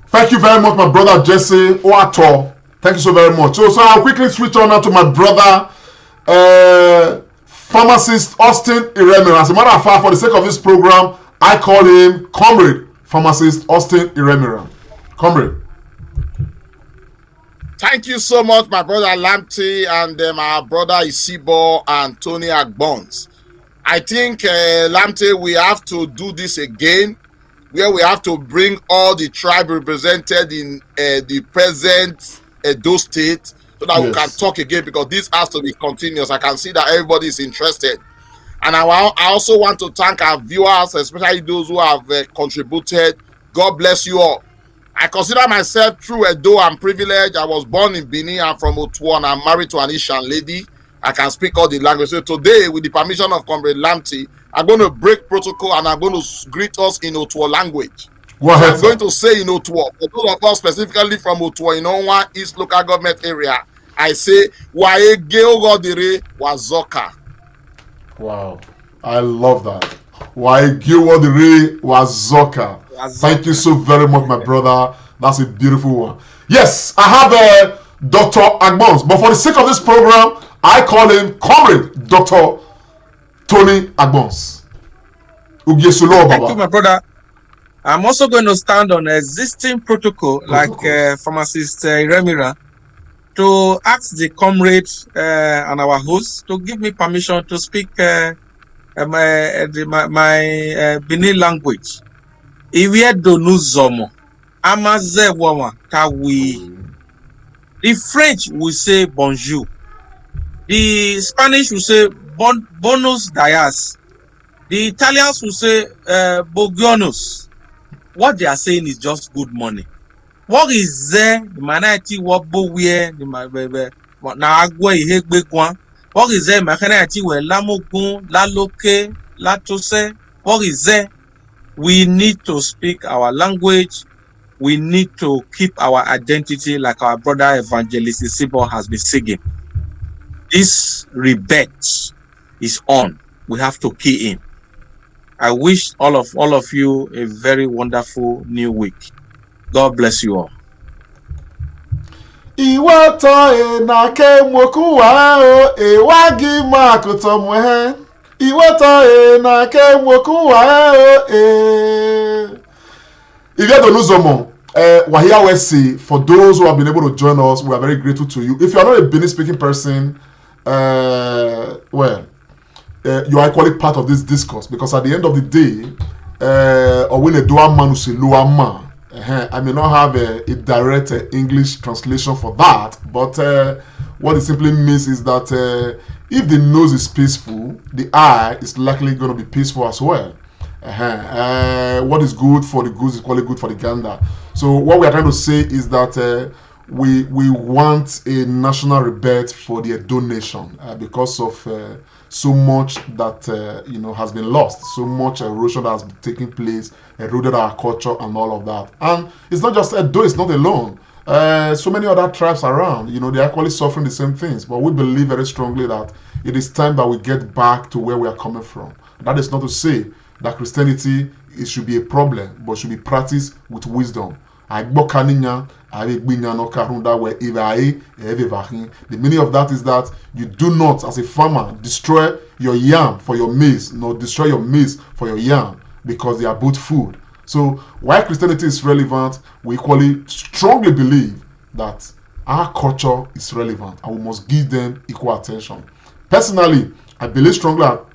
Thank you very much, my brother Jesse Oato. Thank you so very much. So I'll quickly switch on now to my brother, pharmacist Austin Iremira. As a matter of fact, for the sake of this program, I call him Comrade Pharmacist Austin Iremira. Comrade. Thank you so much, my brother Lamptey and my brother Isibo and Tony Agbons. I think, Lamptey, we have to do this again, where we have to bring all the tribe represented in the present Edo State so that we can talk again, because this has to be continuous. I can see that everybody is interested. And I also want to thank our viewers, especially those who have contributed. God bless you all. I consider myself true Edo and privileged. I was born in Benin. I'm from Otuo and I'm married to an Ishan lady. I can speak all the languages. So today, with the permission of Comrade Lamptey, I'm going to break protocol and I'm going to greet us in Otuo language. So I'm going to say in Otuo, for those of us specifically from Otuo in Onwa East Local Government Area, I say, Wae Geogodire Wazoka. Wow, I love that. Wae Geogodire Wazoka. Thank you so very much, my brother. That's a beautiful one. Yes, I have Dr. Agbons, but for the sake of this program, I call him Comrade Dr. Tony Agbons. Thank you, my brother. I'm also going to stand on existing protocol, like pharmacist Iremira, to ask the comrade and our host to give me permission to speak my Benin language. Iwie donu zomo, amaze wawa kawi. The French will say bonjour. The Spanish will say bonus dias. The Italians will say bogionus. What they are saying is just good money. What is there? The manati wabo where the na agwe ihegbe. What is there? Makanati we lamogun, la loke, la tose. What is there? We need to speak our language. We need to keep our identity, like our brother Evangelist Isibo has been singing. This rebirth is on. We have to key in. I wish all of you a very wonderful new week. God bless you all. Iwoto na ke moku wa o ewagi makutomwe. Iwoto na ke moku wa o If you don't lose them, Wahia Wesi, for those who have been able to join us, we are very grateful to you. If you are not a Benin speaking person, you are equally part of this discourse, because at the end of the day, I may not have a direct English translation for that, but what it simply means is that if the nose is peaceful, the eye is likely going to be peaceful as well. What is good for the goose is equally good for the gander. So what we are trying to say is that we want a national rebirth for the Edo nation because of so much that has been lost, so much erosion that has been taking place, eroded our culture and all of that. And it's not just Edo; it's not alone. So many other tribes around, they're actually suffering the same things. But we believe very strongly that it is time that we get back to where we are coming from. That is not to say that Christianity, it should be a problem, but should be practiced with wisdom. The meaning of that is that you do not, as a farmer, destroy your yam for your maize, nor destroy your maize for your yam, because they are both food. So while Christianity is relevant, we equally strongly believe that our culture is relevant and we must give them equal attention. Personally, I believe strongly that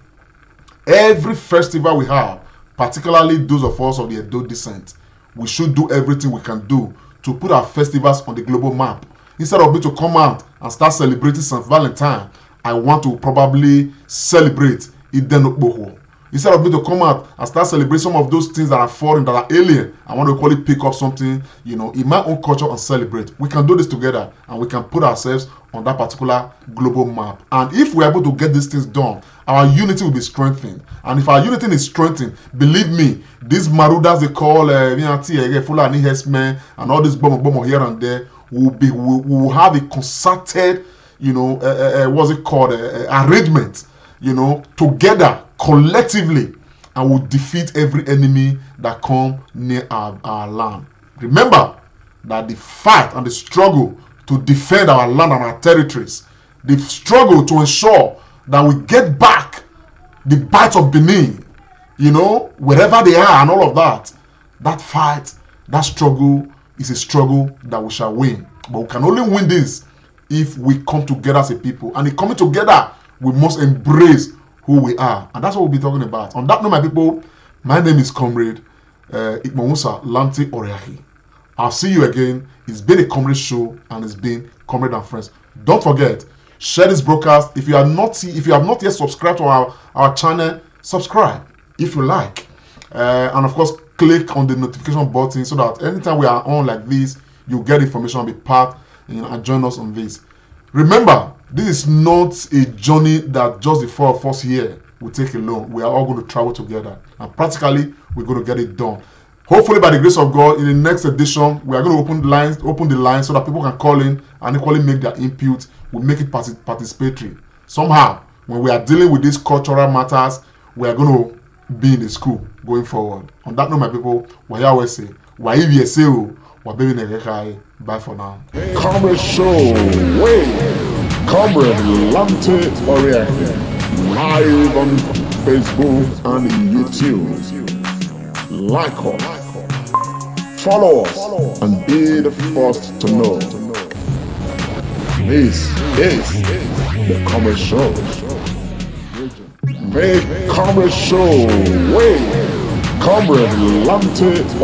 every festival we have, particularly those of us of the Edo descent, we should do everything we can do to put our festivals on the global map. Instead of me to come out and start celebrating St. Valentine, I want to probably celebrate Iden Okpoho. Instead of me to come out and start celebrating some of those things that are foreign, that are alien, I want to equally pick up something, in my own culture and celebrate. We can do this together and we can put ourselves on that particular global map. And if we're able to get these things done, our unity will be strengthened. And if our unity is strengthened, believe me, these marudas they call Fulani Hesmen and all this bomb here and there will have a concerted, what's it called, arrangement, together, collectively, and will defeat every enemy that come near our land. Remember that the fight and the struggle to defend our land and our territories, the struggle to ensure that we get back the bites of Benin, wherever they are and all of that, that fight, that struggle is a struggle that we shall win. But we can only win this if we come together as a people. And in coming together, we must embrace who we are. And that's what we'll be talking about. On that note, my people, my name is Comrade Ikmonwusa Lamte Oriahi. I'll see you again. It's been a Comrade show, and it's been Comrade and Friends. Don't forget, share this broadcast. If you have not yet subscribed to our channel, subscribe if you like. And of course, click on the notification button so that anytime we are on like this, you get information and be part and join us on this. Remember, this is not a journey that just the four of us here will take alone. We are all going to travel together, and practically we're going to get it done. Hopefully, by the grace of God, in the next edition, we are going to open the lines so that people can call in and equally make their input. We make it participatory. Somehow, when we are dealing with these cultural matters, we are going to be in the school going forward. On that note, my people, bye for now. Comrade Show, Comrade Lamte Oriahi, live on Facebook and YouTube. Like us, follow us, and be the first to know. This is the Comrade Show. Make Comrade Show, Comrade Lamte Oriahi.